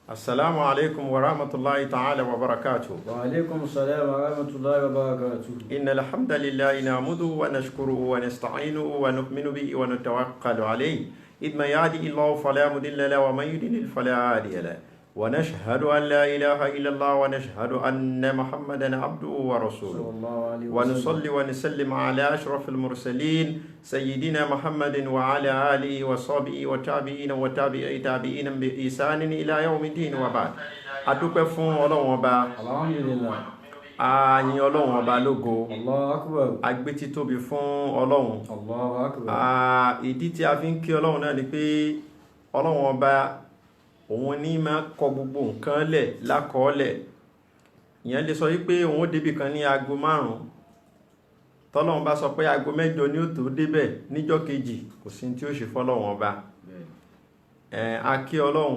السلام عليكم ورحمة الله تعالى وبركاته. وعليكم السلام ورحمة الله وبركاته. إن الحمد لله نعمده ونشكره ونستعينه ونؤمن به ونتوكل عليه إذ من يهده الله فلا مضل له ومن يضلل فلا هادي له ونشهد أن لا إله إلا الله ونشهد أن محمدا عبده ورسوله ونصلي ونسلم على أشرف المرسلين سيدنا محمد وعلى آله وصحبه وتابعين وتابعي تابعين بإحسان إلى يوم الدين وبعد. adúpẹ́ fún Ọlọ́run Ọba, Alhamdulillah. a yìn Ọlọ́run Ọba lógo, Allahu Akbar. a gbé títóbi fún Ọlọ́run. Allahu Akbar. Ìdí tí a fi ń kí Ọlọ́run náà ni pé Ọlọ́run Ọba òun ní máa kọ gbogbo nǹkan lẹ̀ lákọọ́lẹ̀. Ìyẹn lè sọ wípé òun ó débì kan ní aago 5, tọ́lọ́run bá sọ pé aago 8 ni ó tó débẹ̀ níjọ́ kejì, kò sí tí ó ṣe fọ́lọ́run Ọba. A kí Ọlọ́run,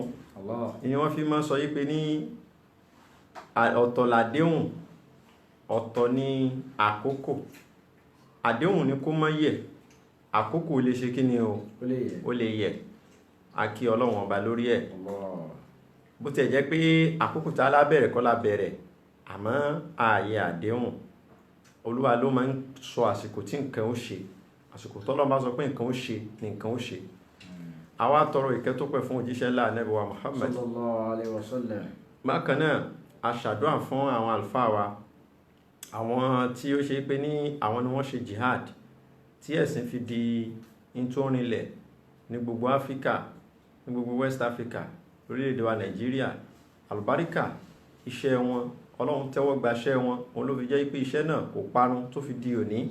ìyẹn wọ́n fi máa sọ wípé ní ọ̀tọ̀ làdéhùn, ọ̀tọ̀ ní àkókò. Àdéhùn ni kó má yẹ̀, àkókò lè ṣe kí ni o, ó lè yẹ̀. A kí Ọlọ́run Ọba lórí ẹ̀. Bó ti jẹ́ pé àkókò tá lábẹ̀rẹ̀ kọ́ lábẹ̀rẹ̀, àmọ́ ààyè àdéhùn. Olúwa ló máa ń sọ àsìkò tí nǹkan ó ṣe, àsìkò tọ́lọ́run bá sọ pé nǹkan ó ṣe ni nǹkan ó ṣe. Àwa tọrọ ìkẹ́ tó pẹ́ fún òjíṣẹ́ ńlá Ànábì wa Muhammad Sallallahu alaihi wasallam. bákan náà a ṣàdúrà fún àwọn àlùfáà wa, àwọn tí ó ṣe pé ní àwọn ni wọ́n ṣe jihad tí ẹ̀sìn fi di ìtòrinlẹ̀ ní gbogbo Áfíríkà, ní gbogbo West Africa, lórílẹ̀-èdè wa Nàìjíríà. Àlùbáríkà iṣẹ́ wọn, Ọlọ́run tẹ́wọ́ gba iṣẹ́ wọn, òun ló fi jẹ́ pé iṣẹ́ náà kò parun tó fi di òní.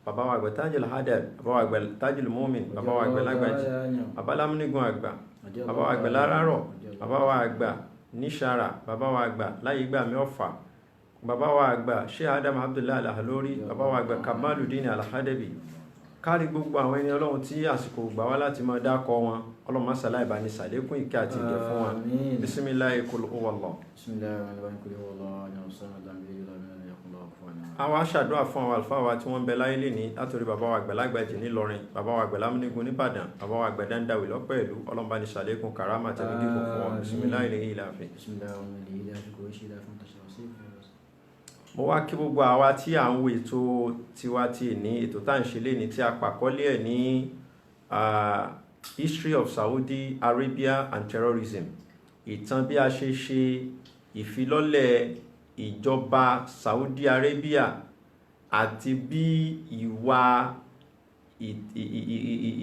Bàbá wa àgbà Tajul Hadad, bàbá wa àgbà Tajul Mumin, bàbá wa àgbà Lágbàjì, bàbá Lámúnigun àgbà, bàbá wa àgbà Lárárọ̀, bàbá wa àgbà Níṣàrà, bàbá wa àgbà Láyégbàmí Ọ̀fà, bàbá wa àgbà Sheikh Adam Abdullahi Al-Ahlori, bàbá wa àgbà Kamaluddin Al-Hadabi. Kárí gbogbo àwọn ẹni Ọlọ́run tí àsìkò gbà wá láti máa dákọ wọn, Ọlọ́run má ṣàlàyé bá ní ṣàlékún ìkẹ́ àti ìgẹ̀ fún wọn. Bismillahi kul huwallah. Àwa ṣàdúrà fún àwọn àlùfáà wa tí wọ́n ń bẹ láyé lénìí, látòrí bàbá wa àgbà Lágbàjì nílọrin, bàbá wa àgbà Lámúnigun níbàdàn, bàbá wa àgbà Dandawi lọ́pẹ́ ìlú. Ọlọ́run bá ní ṣàlékún kàrámà tẹ̀lé gígùn fún wọn. Bismillahi ilahi. Mo wá kí gbogbo àwa tí à ń wo ètò tiwa tí ní ètò tá ń ṣe lénìí tí a pàkọ́lé ẹ̀ ní History of Saudi Arabia and Terrorism. Ìtàn bí a ṣe ṣe ìfilọ́lẹ̀ ìjọba Saudi Arabia àti bí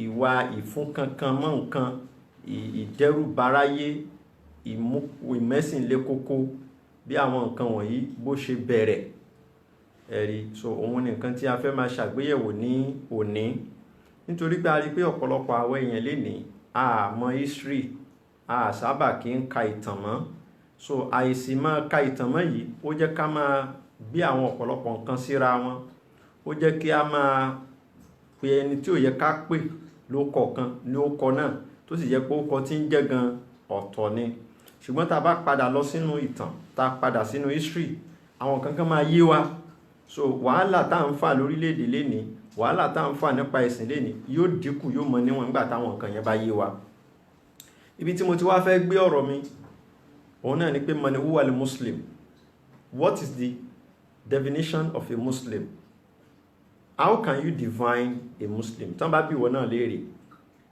ìwà ìfúnkankan mọ́ nǹkan, ìdẹ́rùbaráyé, ìmẹ́sìnlé kókó, bí àwọn nǹkan wọ̀nyí bó ṣe bẹ̀rẹ̀ ẹ̀rí. So òun ni nǹkan tí a fẹ́ máa ṣàgbéyẹ̀wò ní òní, nítorí pé a rí pé ọ̀pọ̀lọpọ̀ àwọn èèyàn lénìí a mọ̀ history, a sábà kí ń ka ìtàn mọ́. So àìsí máa ka ìtàn mọ́ yìí ó jẹ́ ká máa gbé àwọn ọ̀pọ̀lọpọ̀ nǹkan síra wọn, ó jẹ́ kí a máa pe ẹni tí ò yẹ ká pè lókọ̀ọ̀kan ní ókọ náà, tó sì yẹ pé ókọ tí ń jẹ́ gan ọ̀tọ̀ ni. Ṣùgbọ́n tá bá padà lọ sínú ìtàn, tá padà sínú history, àwọn kankan máa yé wa. So wàhálà tá ń fà lórílẹ̀-èdè lénìí, wàhálà tá ń fà nípa ẹ̀sìn lénìí yóò dínkù, yóò mọ níwọ̀n nígbà táwọn nǹkan yẹn bá yé wa. Ibi tí mo ti wá fẹ́ gbé ọ̀rọ̀ mi òun náà ni pé man huwa al-Muslim. What is the definition of a Muslim? How can you define a Muslim? Tán bá bí ìwọ náà léèrè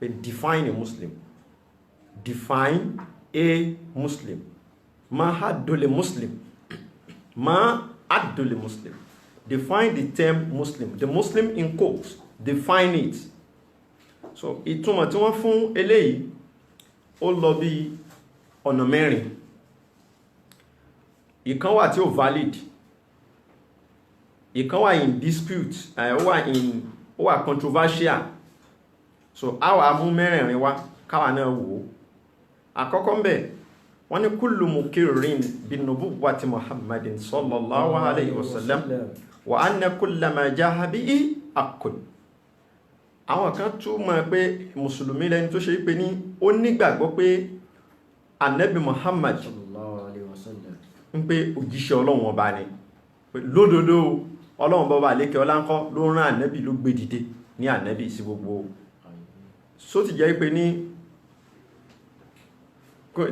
pé define a Muslim. Define a Muslim. Ma haddul Muslim. Ma haddul Muslim. Define the term Muslim. The Muslim in quotes. Define it. So ìtumọ̀ tí wọ́n fún eléyìí ó lọ bí ọ̀nà mẹ́rin. Ìkan wà tí ó valid, ìkan wà in dispute, ó wà controversial. So a wà mú mẹ́rẹ̀ẹ̀rin wá káwa náà wò. Àkọ́kọ́ ń bẹ̀, wọ́n ní kullu mukirrin bin nubuwwati Muhammadin sallallahu alayhi wa sallam wa anna kulla ma jaha bihi haqqun. Àwọn kan túmọ̀ pé mùsùlùmí lẹni tó ṣe pé ní ó nígbàgbọ́ pé Ànábì Muhammad ń pé òjíṣẹ́ Ọlọ́run Ọba ni, pé lódodo Ọlọ́run bọ́ba lékè ọlá ńkọ́ ló rán Ànábì, ló gbé dìde ní Ànábì sí gbogbo. So ti jẹ́ pé ní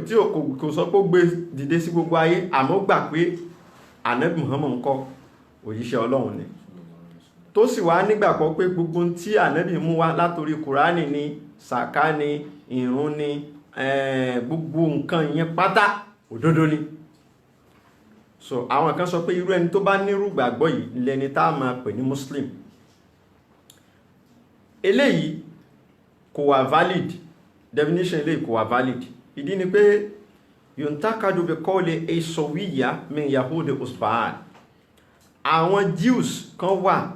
tí kò sọ pé ó gbé dìde sí gbogbo ayé àmọ́ gbà pé Ànábì Muhammad ńkọ́ òjíṣẹ́ Ọlọ́run ni tó sì wá nígbàgbọ́ pé gbogbo tí Ànábì mú wá látorí Kùránì ni sàká ni ìrun ni gbogbo nǹkan yẹn pátá òdodo ni. So àwọn kan sọ pé irú ẹni tó bá nírú gbàgbọ́ yìí lẹni tá a máa pè ní Muslim. Eléyìí kò wà valid, definition eléyìí kò wà valid. Ìdí ni pé yuntakadu bi qawli Isawiyya min Yahudi Usbahan. Àwọn Jews kan wà,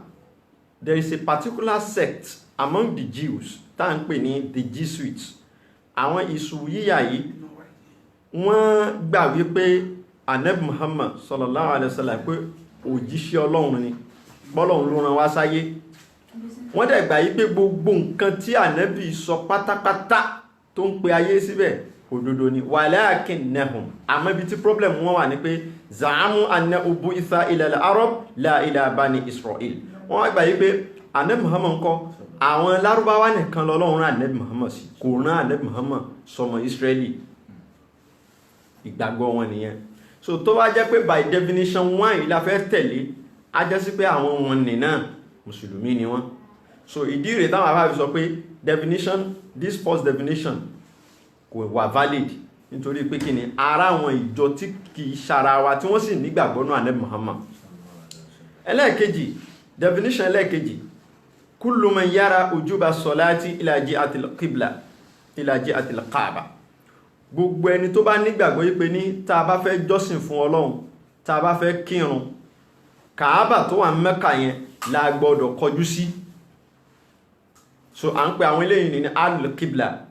there is a particular sect among the Jews tá ń pè ní the Jesuits. Àwọn Isawiyya yìí wọ́n gbà wípé Ànábì Muhammad sallallahu alaihi wasallam pé òjíṣẹ́ Ọlọ́run ni, bọ́lọ́run ló rán wá sáyé. Wọ́n dẹ̀ gbà yí pé gbogbo nǹkan tí Ànábì sọ pátápátá tó ń pe ayé síbẹ̀ òdodo ni. Walakinnahum, àmọ́ ibi tí problem wọn wà ní pé za'amu annahu bu'itha ila al-arab la ila bani Israel. Wọ́n gbà yí pé Ànábì Muhammad ńkọ́ àwọn Lárúbáwá nìkan lọ́lọ́run rán Ànábì Muhammad sí, kò rán Ànábì Muhammad sọmọ Israeli. Ìgbàgbọ́ wọn nìyẹn. So tó bá jẹ́ pé by definition wọ́n yìí la fẹ́ tẹ̀lé, a jẹ́ sí pé àwọn wọn nì náà mùsùlùmí ni wọ́n. So ìdí rẹ̀ táwọn àbáfi sọ pé definition, this first definition kò wà valid nítorí pé kí ni ara àwọn ìjọ tí kìí ṣara wa tí wọ́n sì nígbàgbọ́ nínú Ànábì Muhammad. Ẹlẹ́ẹ̀kejì, definition ẹlẹ́ẹ̀kejì, kullu man yara ujuba salati ila ji'atil qibla ila ji'atil Kaaba. Gbogbo ẹni tó bá nígbàgbọ́ yí pé ní tá bá fẹ́ jọ́sìn fún Ọlọ́run, tá bá fẹ́ kírun, Kaaba tó wà Mẹ́kà yẹn la gbọ́dọ̀ kọjú sí. So à ń pè àwọn eléyìí ní al-Qibla.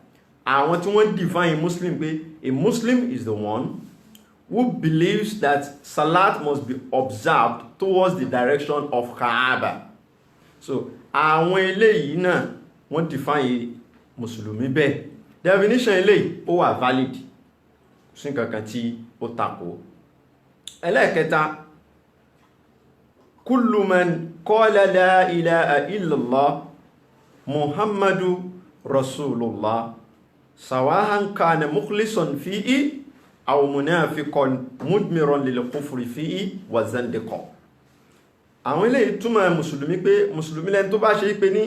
Àwọn tí wọ́n define Muslim pé a Muslim is the one who believes that Salat must be observed towards the direction of Kaaba. So àwọn eléyìí náà wọ́n define Mùsùlùmí bẹ́ẹ̀. Definition eléyìí ó wà valid, sí nǹkankan tí ó tako. Ẹlẹ́ẹ̀kẹta, kullu man qala la ilaha illallah Muhammadu Rasulullah sawahan kana mukhlisan fihi aw munafiqan mudmiran lil kufri fihi wa zandiqa. Àwọn eléyìí túmọ̀ Mùsùlùmí pé Mùsùlùmí lẹ́ni tó bá ṣe pé ní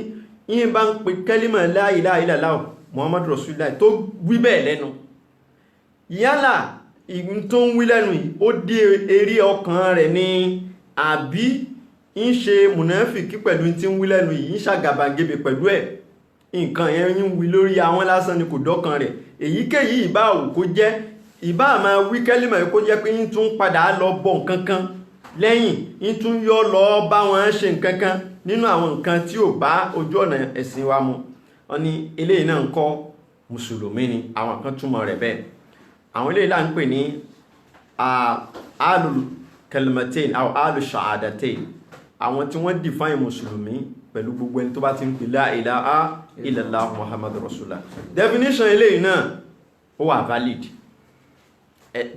yín bá ń pe kẹ́límà la ilaha illallah Muhammadu Rasulullah tó wí bẹ́ẹ̀ lẹ́nu, yálà ìgbìn tó ń wí lẹ́nu yìí ó dé eré ọkàn rẹ̀ ní àbí ń ṣe mùnáfìkí pẹ̀lú tí ń wí lẹ́nu yìí, ń ṣàgàbàgebè pẹ̀lú ẹ̀, nǹkan yẹn ń wí lórí àwọn lásán ni kò dọ́kan rẹ̀. Èyíkéyìí ìbá òun kó jẹ́, ìbá máa wí kẹ́límà kó jẹ́ pé ń tún padà lọ bọ̀ nǹkankan lẹ́yìn, ń tún yọ lọ bá wọn ṣe nǹkankan nínú àwọn nǹkan tí ò bá ojú ọ̀nà ẹ̀sìn wa mu. Wọ́n ní eléyìí náà ń kọ́ Mùsùlùmí ni, àwọn kan túmọ̀ rẹ̀ bẹ́ẹ̀. Àwọn eléyìí là ń pè ní alul kalmatain aw alul shahadatain. Àwọn tí wọ́n define Mùsùlùmí pẹ̀lú gbogbo ẹni tó bá ti ń pè la ilaha illallah Muhammadu Rasulullah. Definition eléyìí náà ó wà valid.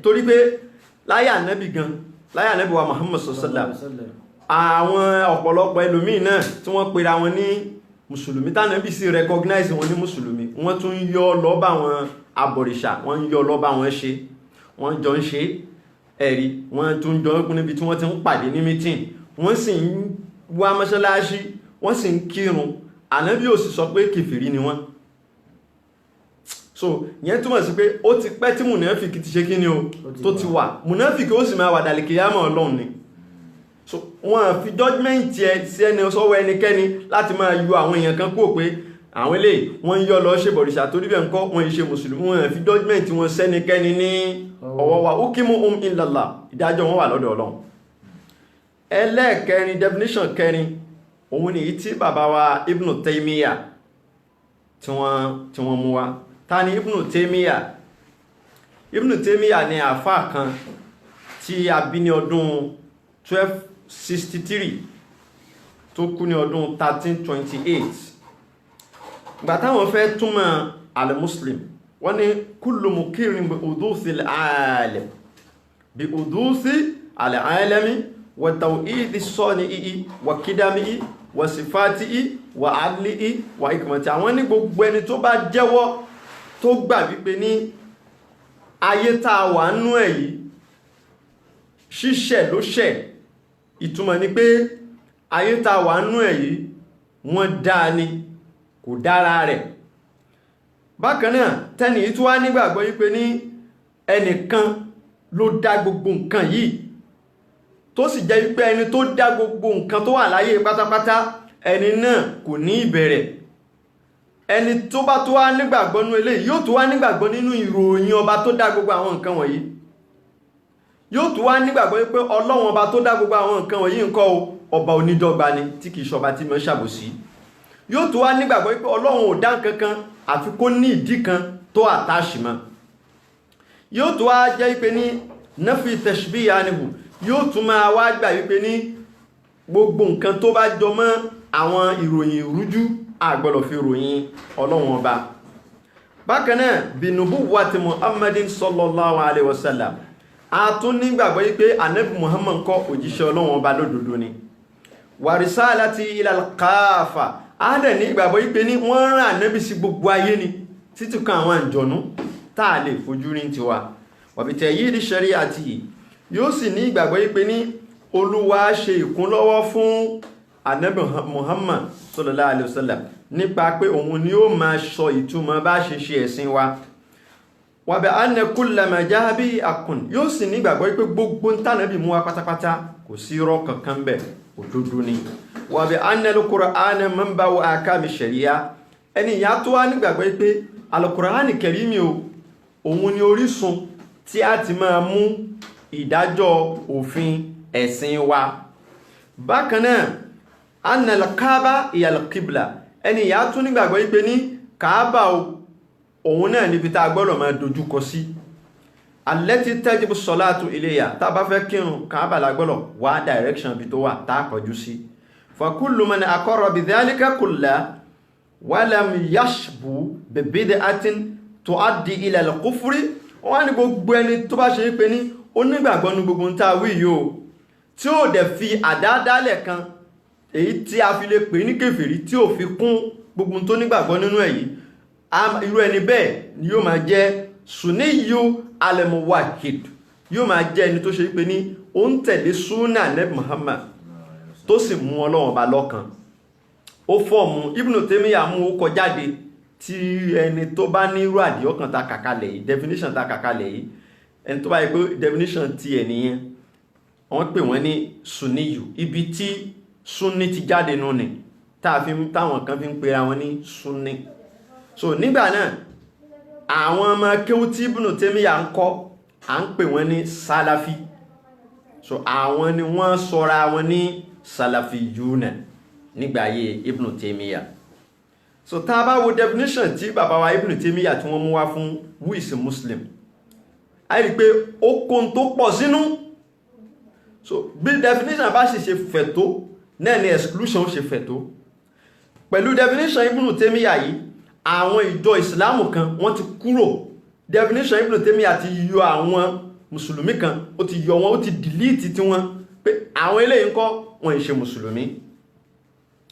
Torí pé láyé Ànábì gan, láyé Ànábì wa Muhammad sallallahu alaihi wasallam, àwọn ọ̀pọ̀lọpọ̀ ẹlòmíì náà tí wọ́n pera wọn ní Mùsùlùmí, t'Ànábì sì recognize wọn ní Mùsùlùmí, wọ́n tún yọ lọ bá wọn abọ̀rìṣà, wọ́n yọ lọ bá wọn ṣe, wọ́n jọ ń ṣe ẹ̀rí, wọ́n tún jọ ń níbi tí wọ́n ti ń pàdé ní meeting, wọ́n sì ń wá mọ́ṣáláṣí, wọ́n sì ń kírun. Ànábì ò sì sọ pé kèfèrí ni wọ́n. So yẹn túmọ̀ sí pé ó ti pẹ́ tí mùnáfìkì ti ṣe kí ni o tó ti wà, mùnáfìkì ó sì máa wà dàlìkìyámọ̀ Ọlọ́run ni. So wọ́n fi judgment ẹ sí ẹni sọ́wọ́ ẹnikẹ́ni láti máa yọ àwọn èèyàn kan kúrò pé àwọn eléyìí wọ́n yọ lọ ṣe bọ̀rìṣà torí bẹ́ẹ̀ ńkọ́ wọ́n ṣe mùsùlùmí. Wọ́n fi judgment wọn sẹ́nikẹ́ni ní ọwọ́ wa, ukimuhum illallah, ìdájọ́ wọn wà lọ́dọ̀ Ọlọ́run. Ẹlẹ́ẹ̀kẹrin, definition kẹrin, òun ni tí bàbá wa Ibn Taymiyyah tí wọ́n mú wá. Ta ni Ibn Taymiyyah? Ibn Taymiyyah ni àfáà kan tí a bí ní ọdún 1263 tó kú ní ọdún 1328. Ìgbà táwọn fẹ́ túmọ̀ al-Muslim, wọ́n ní kullu mukirin bi uduthi al-alam, bi uduthi al-alami wa tawhidi sani'i wa kidami'i wa sifati'i wa adli'i wa hikmati. Àwọn ní gbogbo ẹni tó bá jẹ́wọ́ tó gbà wípé ní ayé tá a wà nú ẹ̀ yìí ṣíṣẹ̀ ló ṣẹ̀, ìtumọ̀ ni pé ayé tá a wà nú ẹ̀ yìí wọ́n dáa ni, kò dára rẹ̀. Bákan náà tẹ́ni yìí tó wá nígbàgbọ́ wípé ní ẹnìkan ló dá gbogbo nǹkan yìí, tó sì jẹ́ wípé ẹni tó dá gbogbo nǹkan tó wà láyé pátápátá ẹni náà kò ní ìbẹ̀rẹ̀. Ẹni tó bá tó wá nígbàgbọ́ nínú eléyìí yóò tó wá nígbàgbọ́ nínú ìròyìn ọba tó dá gbogbo àwọn nǹkan wọ̀nyí, yóò tó wá nígbàgbọ́ wípé Ọlọ́run ọba tó dá gbogbo àwọn nǹkan wọ̀nyí ńkọ́ ọba onídọ́gba ni tí kìí ṣọba tí mọ́ ṣàbòsí. Yóò tó wá nígbàgbọ́ wípé Ọlọ́run ò dá nǹkankan àfi kó ní ìdí kan tó àtàṣì mọ́. Yóò tó wá jẹ́ wípé ní nafi tashbih anhu, yóò tún máa wá gbà wípé ní gbogbo nǹkan tó bá jọ mọ́ àwọn ìròyìn ìrújú àgbọ́dọ̀ fi ròyìn Ọlọ́run ọba. Bákan náà bi nubuwwati Muhammadin sallallahu alaihi wasallam, a tún nígbàgbọ́ wípé Ànábì Muhammad kọ́ òjíṣẹ́ Ọlọ́run ọba lódodo ni. Wa risalati ilal kafa, a dẹ̀ nígbàgbọ́ wípé ní wọ́n rán Ànábì sí gbogbo ayé ni títí kan àwọn àjọ̀nú táà lè fojú rí tiwa. Wa bi tayyidi shari'ati, yóò sì ní ìgbàgbọ́ wípé ní Olúwa ṣe ìkúnlọ́wọ́ fún Ànábì Muhammad sallallahu alaihi wasallam nípa pé òun ni ó máa sọ ìtumọ̀ bá ṣe ṣe ẹ̀sìn wa. Wa bi anna kulla ma ja'a bihi haqqun, yóò sì ní ìgbàgbọ́ wípé gbogbo ń tànábì mú wa pátápátá kò sí irọ́ kankan bẹ̀, òdodo ni. Wa bi anna al-Qur'ana manba'u ahkami sharia, ẹni ìyá tó wá nígbàgbọ́ wípé al-Qur'ani Karimi òun ni orísun tí a ti máa mú ìdájọ́ òfin ẹ̀sìn wa. Bákan náà anna al-Kaaba hiya al-qibla, ẹni ìyá tún nígbàgbọ́ wípé ní Kaaba òun náà níbi tá a gbọ́dọ̀ máa dojúkọ sí. Allati tajibu salatu ilayha, tá bá fẹ́ kírun Kaaba la gbọ́dọ̀ wá direction bí tó wà tá kọjú sí. Fa kullu man aqarra bi dhalika kullahu wa lam yashbu bi bid'atin tuaddi ila al-kufri, wọ́n ní gbogbo ẹni tó bá ṣe pé ní onígbàgbọ́ ní gbogbo ń tá wí yóò tí ó dẹ̀ fi àdádálẹ̀ kan èyí tí a fi lè pè ní kèfèrí tí ó fi kún gbogbo tó nígbàgbọ́ nínú èyí, irú ẹni bẹ́ẹ̀ ni yóò máa jẹ́ sunniyu al-muwahhid, yóò máa jẹ́ ẹni tó ṣe pé ní ó ń tẹ̀lé súnà Ànábì Muhammad tó sì mú Ọlọ́run ọba lọ́kan. Ó fọ́ọ̀mù Ibn Taymiyyah mú ó kọjáde tí ẹni tó bá ní irú àdìọ́kàn ta kàkalẹ̀ yìí, definition ta kàkalẹ̀ yìí, ẹni tó bá yẹ pé definition ti ẹ̀ nìyẹn, wọ́n pè wọ́n ní sunniyu, ibi tí sunni ti jáde nù ní táwọn kan fi ń pera wọn ní sunni. So nígbà náà àwọn ọmọ kéwú tí Ibn Taymiyyah ń kọ́ à ń pè wọ́n ní salafi. So àwọn ni wọ́n sọra wọn ní salafiyuna nígbà ayé Ibn Taymiyyah. So tá bá wo definition tí bàbá wa Ibn Taymiyyah tí wọ́n mú wá fún who is a Muslim, a rí pé ó kó tó pọ̀ sínú. So bí definition bá sì ṣe fẹ̀ tó náà ni exclusion ṣe fẹ̀ tó. Pẹ̀lú definition Ibn Taymiyyah yìí àwọn ìjọ ìsìlámù kan wọ́n ti kúrò. Definition Ibn Taymiyyah ti yọ àwọn mùsùlùmí kan, ó ti yọ wọn, ó ti delete ti wọn pé àwọn eléyìí ńkọ́ wọn ìṣe mùsùlùmí.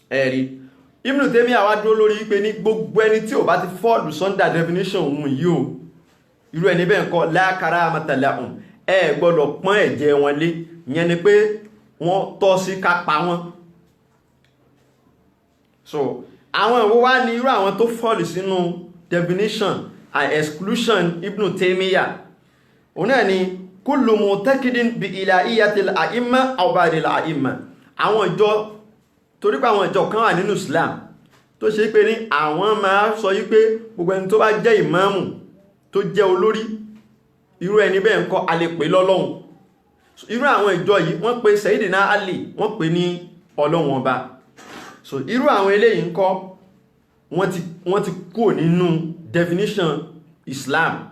Ẹ̀rí Ibn Taymiyyah wá dúró lórí pé ní gbogbo ẹni tí ò bá ti fall under definition òun yìí o, irú ẹni bẹ́ẹ̀ ńkọ́ la karamata lahum, ẹ gbọ́dọ̀ pọ́n ẹ̀jẹ̀ wọn lé, ìyẹn ni pé wọ́n tọ́ sí ká pa wọn. So àwọn ìwọ wá ní irú àwọn tó fall sínú definition and exclusion Ibn Taymiyyah, òun náà ni kullu mu'taqidin bi ilahiyyatil a'imma aw ba'dil a'imma. Àwọn ìjọ, torí pé àwọn ìjọ kan wà nínú Islam tó ṣe pé ní àwọn máa sọ yí pé gbogbo ẹni tó bá jẹ́ ìmáàmù tó jẹ́ olórí, irú ẹni bẹ́ẹ̀ ńkọ́ a lè pè lọ́lọ́hun. Irú àwọn ìjọ yìí wọ́n pè Sayyidina Ali, wọ́n pè ní Ọlọ́hun ọba. So irú àwọn eléyìí ńkọ́ wọ́n ti kúrò nínú definition Islam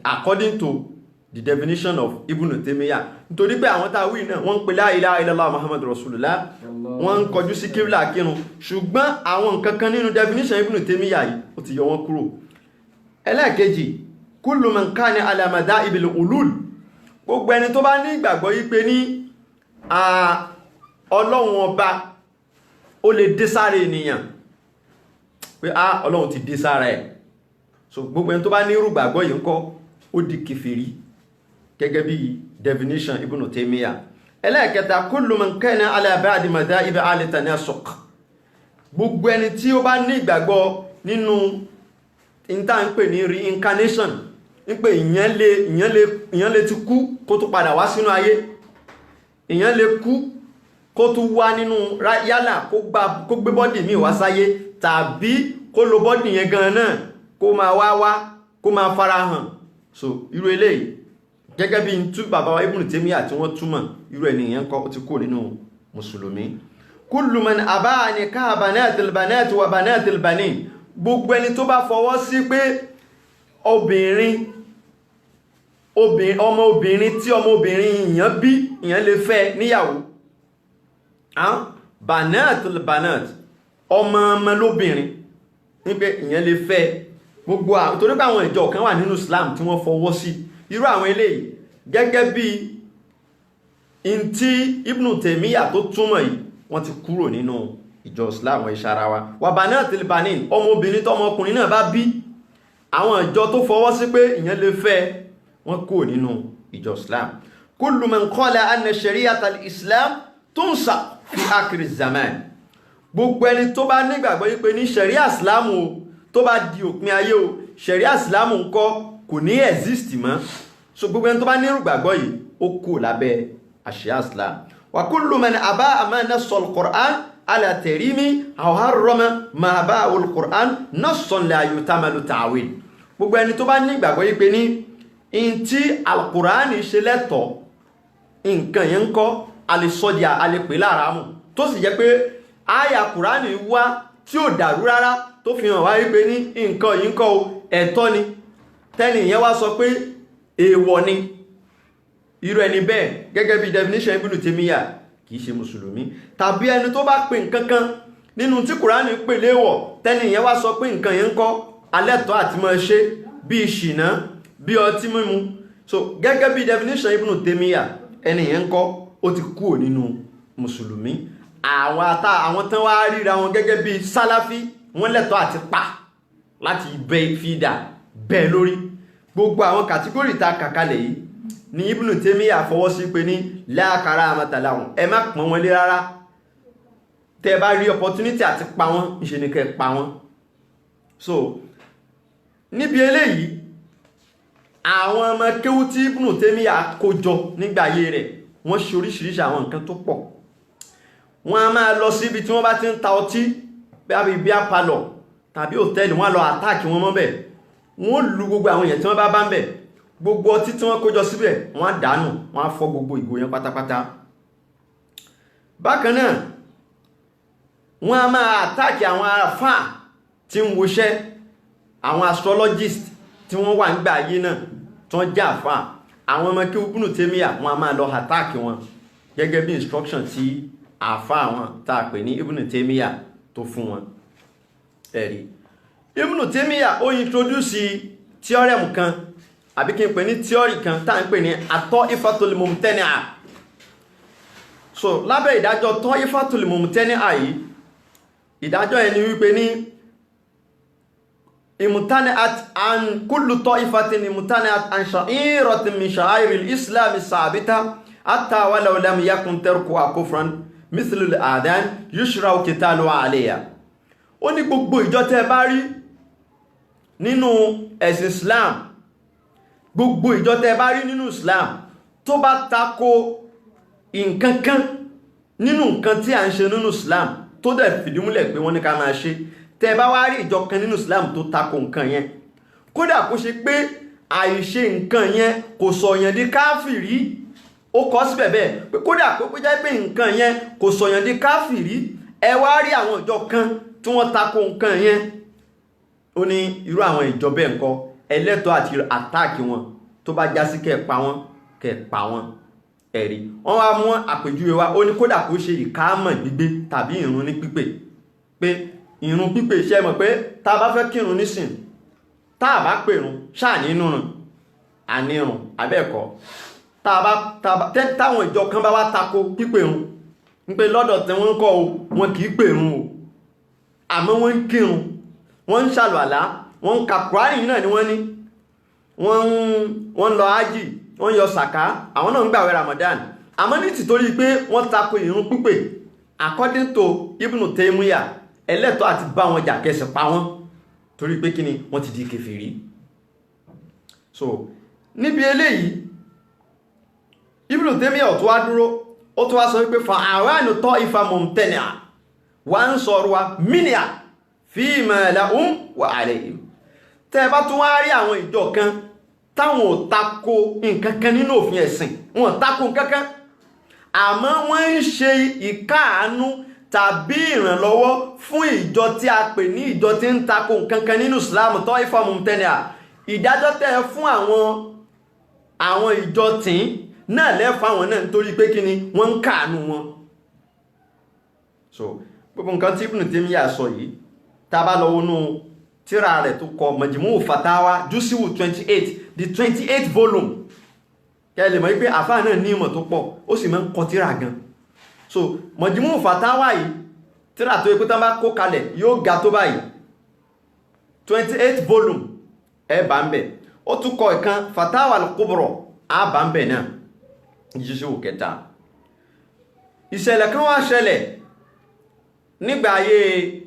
according to the definition of Ibn Taymiyyah. Nítorí pé àwọn tá wí náà wọ́n pè la ilaha illallah Muhammadur Rasulullah, wọ́n ń kọjú sí kíbla kírun, ṣùgbọ́n àwọn nǹkan kan nínú definition Ibn Taymiyyah yìí ó ti yọ wọ́n kúrò. Ẹlẹ́ẹ̀kejì, kullu man kana ala madha'ibil ulul, gbogbo ẹni tó bá ní ìgbàgbọ́ yí pé ní Ọlọ́run ọba ó lè dé sára ènìyàn, pé Ọlọ́run ti dé sára ẹ̀. So gbogbo ẹni tó bá ní irú ìgbàgbọ́ yìí ńkọ́ ó di kèfèrí gẹ́gẹ́ bí definition Ibn Taymiyyah. Ẹlẹ́ẹ̀kẹta kullu man kana ala ba'di madhahib ahli tanasuq, gbogbo ẹni tí ó bá ní ìgbàgbọ́ nínú ìta ń pè ní reincarnation, ń pè ìyẹn lè ti kú kó tó padà wá sínú ayé, ìyẹn lè kú kó tó wá nínú yálà kó gbé bọ́dì míì wá sáyé, tàbí kó lo bọ́dì yẹn gan náà kó máa wá kó máa farahàn. So irú eléyìí gẹ́gẹ́ bí n tú bàbá wa Ibn Taymiyyah tí wọ́n túmọ̀, irú ènìyàn kọ́ ti kó nínú mùsùlùmí. kullu man aba'a nikaha banatil banati wa banatil banin, gbogbo ẹni tó bá fọwọ́ sí pé ọmọ obìnrin tí ọmọ obìnrin ìyàn bí ìyàn lè fẹ́ níyàwó, banatil banat, ọmọ lóbìnrin ní pé ìyàn lè fẹ́ gbogbo torí pé àwọn ìjọ kan wà nínú Islam tí wọ́n fọwọ́ sí irú àwọn eléyìí, gẹ́gẹ́ bí in tí Ibn Taymiyyah tó túmọ̀ yìí, wọ́n ti kúrò nínú ìjọ Islam ìṣara wa. Wa banatil banin, ọmọbìnrin tọmọkùnrin náà bá bí, àwọn ìjọ tó fọwọ́ sí pé ìyẹn lè fẹ́, wọ́n kúrò nínú ìjọ Islam. kullu man qala anna shari'ata al-Islam tunsa fi akhir zaman, gbogbo ẹni tó bá nígbàgbọ́ yí pé ní sharia Islam o tó bá di òpin ayé o, sharia Islam ńkọ́ kò ní exist mọ́. So gbogbo ẹni tó bá nírú gbàgbọ́ yìí ó kú lábẹ́ àṣíà Islam. wa kullu man aba'a ma nassa al-Qur'an ala tarimi aw harrama ma aba'a al-Qur'an nassan la yutamalu ta'wil, gbogbo ẹni tó bá ní gbàgbọ́ yìí pé ní in tí al-Qur'an ṣe lẹ́tọ̀ọ́ nǹkan yẹn ńkọ́ alẹ́sọ́díà alẹ́pẹ̀ lára mú, tó sì jẹ́ pé àyà Qur'an wá tí ó dàrú rárá tó fi hàn wá wípé ní nǹkan yìí ńkọ́ ẹ̀tọ́ ni, tẹ́ni yẹn wá sọ pé èèwọ̀ ni, irú ẹni bẹ́ẹ̀ gẹ́gẹ́ bí definition Ibn Taymiyyah kìí ṣe mùsùlùmí. Tàbí ẹni tó bá pè nǹkan kan nínú tí Kùránì pè léèwọ̀, tẹ́ni yẹn wá sọ pé nǹkan yẹn ńkọ́ alẹ́tọ́ àti máa ṣe, bí ìṣìnà, bí ọtí mímu. So gẹ́gẹ́ bí definition Ibn Taymiyyah, ẹni yẹn ńkọ́ ó ti kúrò nínú mùsùlùmí. Àwọn tán wá ríra wọn gẹ́gẹ́ bí Sálàfí, wọ́n lẹ́tọ́ àti pa láti fìdá bẹ́ẹ̀ lórí. Gbogbo àwọn kàtígórì ta kàkalẹ̀ yìí ni Ibn Taymiyyah fọwọ́ sí pé ní la karamata lahum, ẹ má pọ́n wọn lé rárá. Tẹ́ bá rí opportunity àti pa wọ́n, ìṣe ni kẹ́ pa wọ́n. So níbi eléyìí, àwọn ọmọ kéwú tí Ibn Taymiyyah kó jọ nígbà ayé rẹ̀, wọ́n ṣe oríṣiríṣi àwọn nǹkan tó pọ̀. Wọ́n á máa lọ síbi tí wọ́n bá ti ń ta ọtí, bí a palọ̀ tàbí hòtẹ́ẹ̀lì, wọ́n á lọ àtáàkì wọn mọ́ bẹ̀, wọ́n lu gbogbo àwọn èèyàn tí wọ́n bá ń bẹ̀, gbogbo ọtí tí wọ́n kójọ síbẹ̀ wọ́n á dànù, wọ́n á fọ́ gbogbo ìgò yẹn pátápátá. Bákan náà wọ́n á máa àtáàkì àwọn àfáà tí ń woṣẹ́, àwọn astrologist tí wọ́n wà nígbà ayé náà tí wọ́n jẹ́ àfáà, àwọn ọmọ kí Ibn Taymiyyah wọ́n á máa lọ àtáàkì wọn gẹ́gẹ́ bí instruction tí àfáà wọn tá a pè ní Ibn Taymiyyah tó fún wọn. Ẹ̀rí Ibn Taymiyyah ó introduce theorem kan, àbí kí n pè ní theory kan tá ń pè ní at-ta'ifatul mumtani'a. So lábẹ́ ìdájọ́ ta'ifatul mumtani'a yìí, ìdájọ́ ẹni wípé ní imtani'at an kullu ta'ifatin imtani'at an sha'iratin min sha'airil islam sabita hatta walau lam yakun tarkuha kufran mithlu al-adhan yushra'u qitalu 'alayha. Ó ní gbogbo ìjọ tẹ́ bá rí nínú ẹ̀sìn Islam, gbogbo ìjọ tẹ́ bá rí nínú Islam tó bá tako nǹkan kan nínú nǹkan tí a ń ṣe nínú Islam tó dẹ̀ fìdímúlẹ̀ pé wọ́n ní ká máa ṣe, tẹ́ bá wá rí ìjọ kan nínú Islam tó tako nǹkan yẹn, kódà kó ṣe pé àìṣe nǹkan yẹn kò sọ̀yàn di káfìrí, ó kọ síbẹ̀ bẹ́ẹ̀ pé kódà kó jẹ́ pé nǹkan yẹn kò sọ̀yàn di káfìrí, ẹ wá rí àwọn ìjọ kan tí wọ́n tako nǹkan yẹn, ó ní irú àwọn ìjọ bẹ́ẹ̀ ńkọ́ ẹlẹ́tọ́ àti àtáàkì wọn, tó bá já sí kẹ́ pa wọn. Ẹ̀rí wọ́n wá mú àpèjúwe wá, ó ní kódà kó ṣe ìkámọ̀ gbígbé tàbí ìrun ní pípè, pé ìrun pípè ṣe mọ̀ pé tá bá fẹ́ kírun nísìn, tá bá pèrun ṣáà nínú rùn ànírun abẹ́ẹ̀kọ́, táwọn ìjọ kan bá wá tako pípèrun ń pé lọ́dọ̀ tí wọ́n ń kọ́ wọn kìí pèrun o, àmọ́ wọ́n ń kírun, wọ́n ń ṣàlùwàlá, wọ́n ń ka Kùránì náà ni wọ́n ní. wọ́n lọ ájì, wọ́n yọ sàká, àwọn náà ń gbààwẹ̀ Ramadan. Àmọ́ ní tìtorí pé wọ́n tako ìrun pípè, according to Ibn Taymiyyah, ẹlẹ́tọ̀ àti bá wọn jà kẹsẹ̀ pa wọ́n torí pé kíni wọ́n ti di kèfèrí. So níbi eléyìí Ibn Taymiyyah tó wá dúró, ó tó wá sọ wípé fa àwánù ta'ifa mumtani'a wa ansaruha minha fima lahum wa alayhim. Tẹ́ bá tún wá rí àwọn ìjọ kan táwọn ò tako nǹkankan nínú òfin ẹ̀sìn, wọn tako nǹkankan, àmọ́ wọ́n ń ṣe ìkáàánú tàbí ìrànlọ́wọ́ fún ìjọ tí a pè ní ìjọ tí ń tako nǹkankan nínú Islam ta'ifa mumtani'a. Ìdájọ́ tẹ́ fún àwọn ìjọ tí náà lẹ́fà wọn náà nítorí pé kíni wọ́n ń káàánú wọn. So gbogbo nǹkan tí Ibn Taymiyyah sọ yìí, tá bá lọ wọnú tírà rẹ̀ tó kọ Majmu' Fatawa Juzi'u 28, the 28th volume, kẹ́ lè mọ̀ pé àfáà náà ní ìmọ̀ tó pọ̀, ó sì máa ń kọ tírà gan. So Majmu' Fatawa yìí, tírà tó yẹ pé tán bá kó kalẹ̀ yóò ga tó báyìí, 28th volume ẹ bá ń bẹ̀. Ó tún kọ ìkan Fatawa al-Kubra, a bá ń bẹ̀ náà, Juzi'u kẹta. Ìṣẹ̀lẹ̀ kan wá ṣẹlẹ̀ nígbà ayé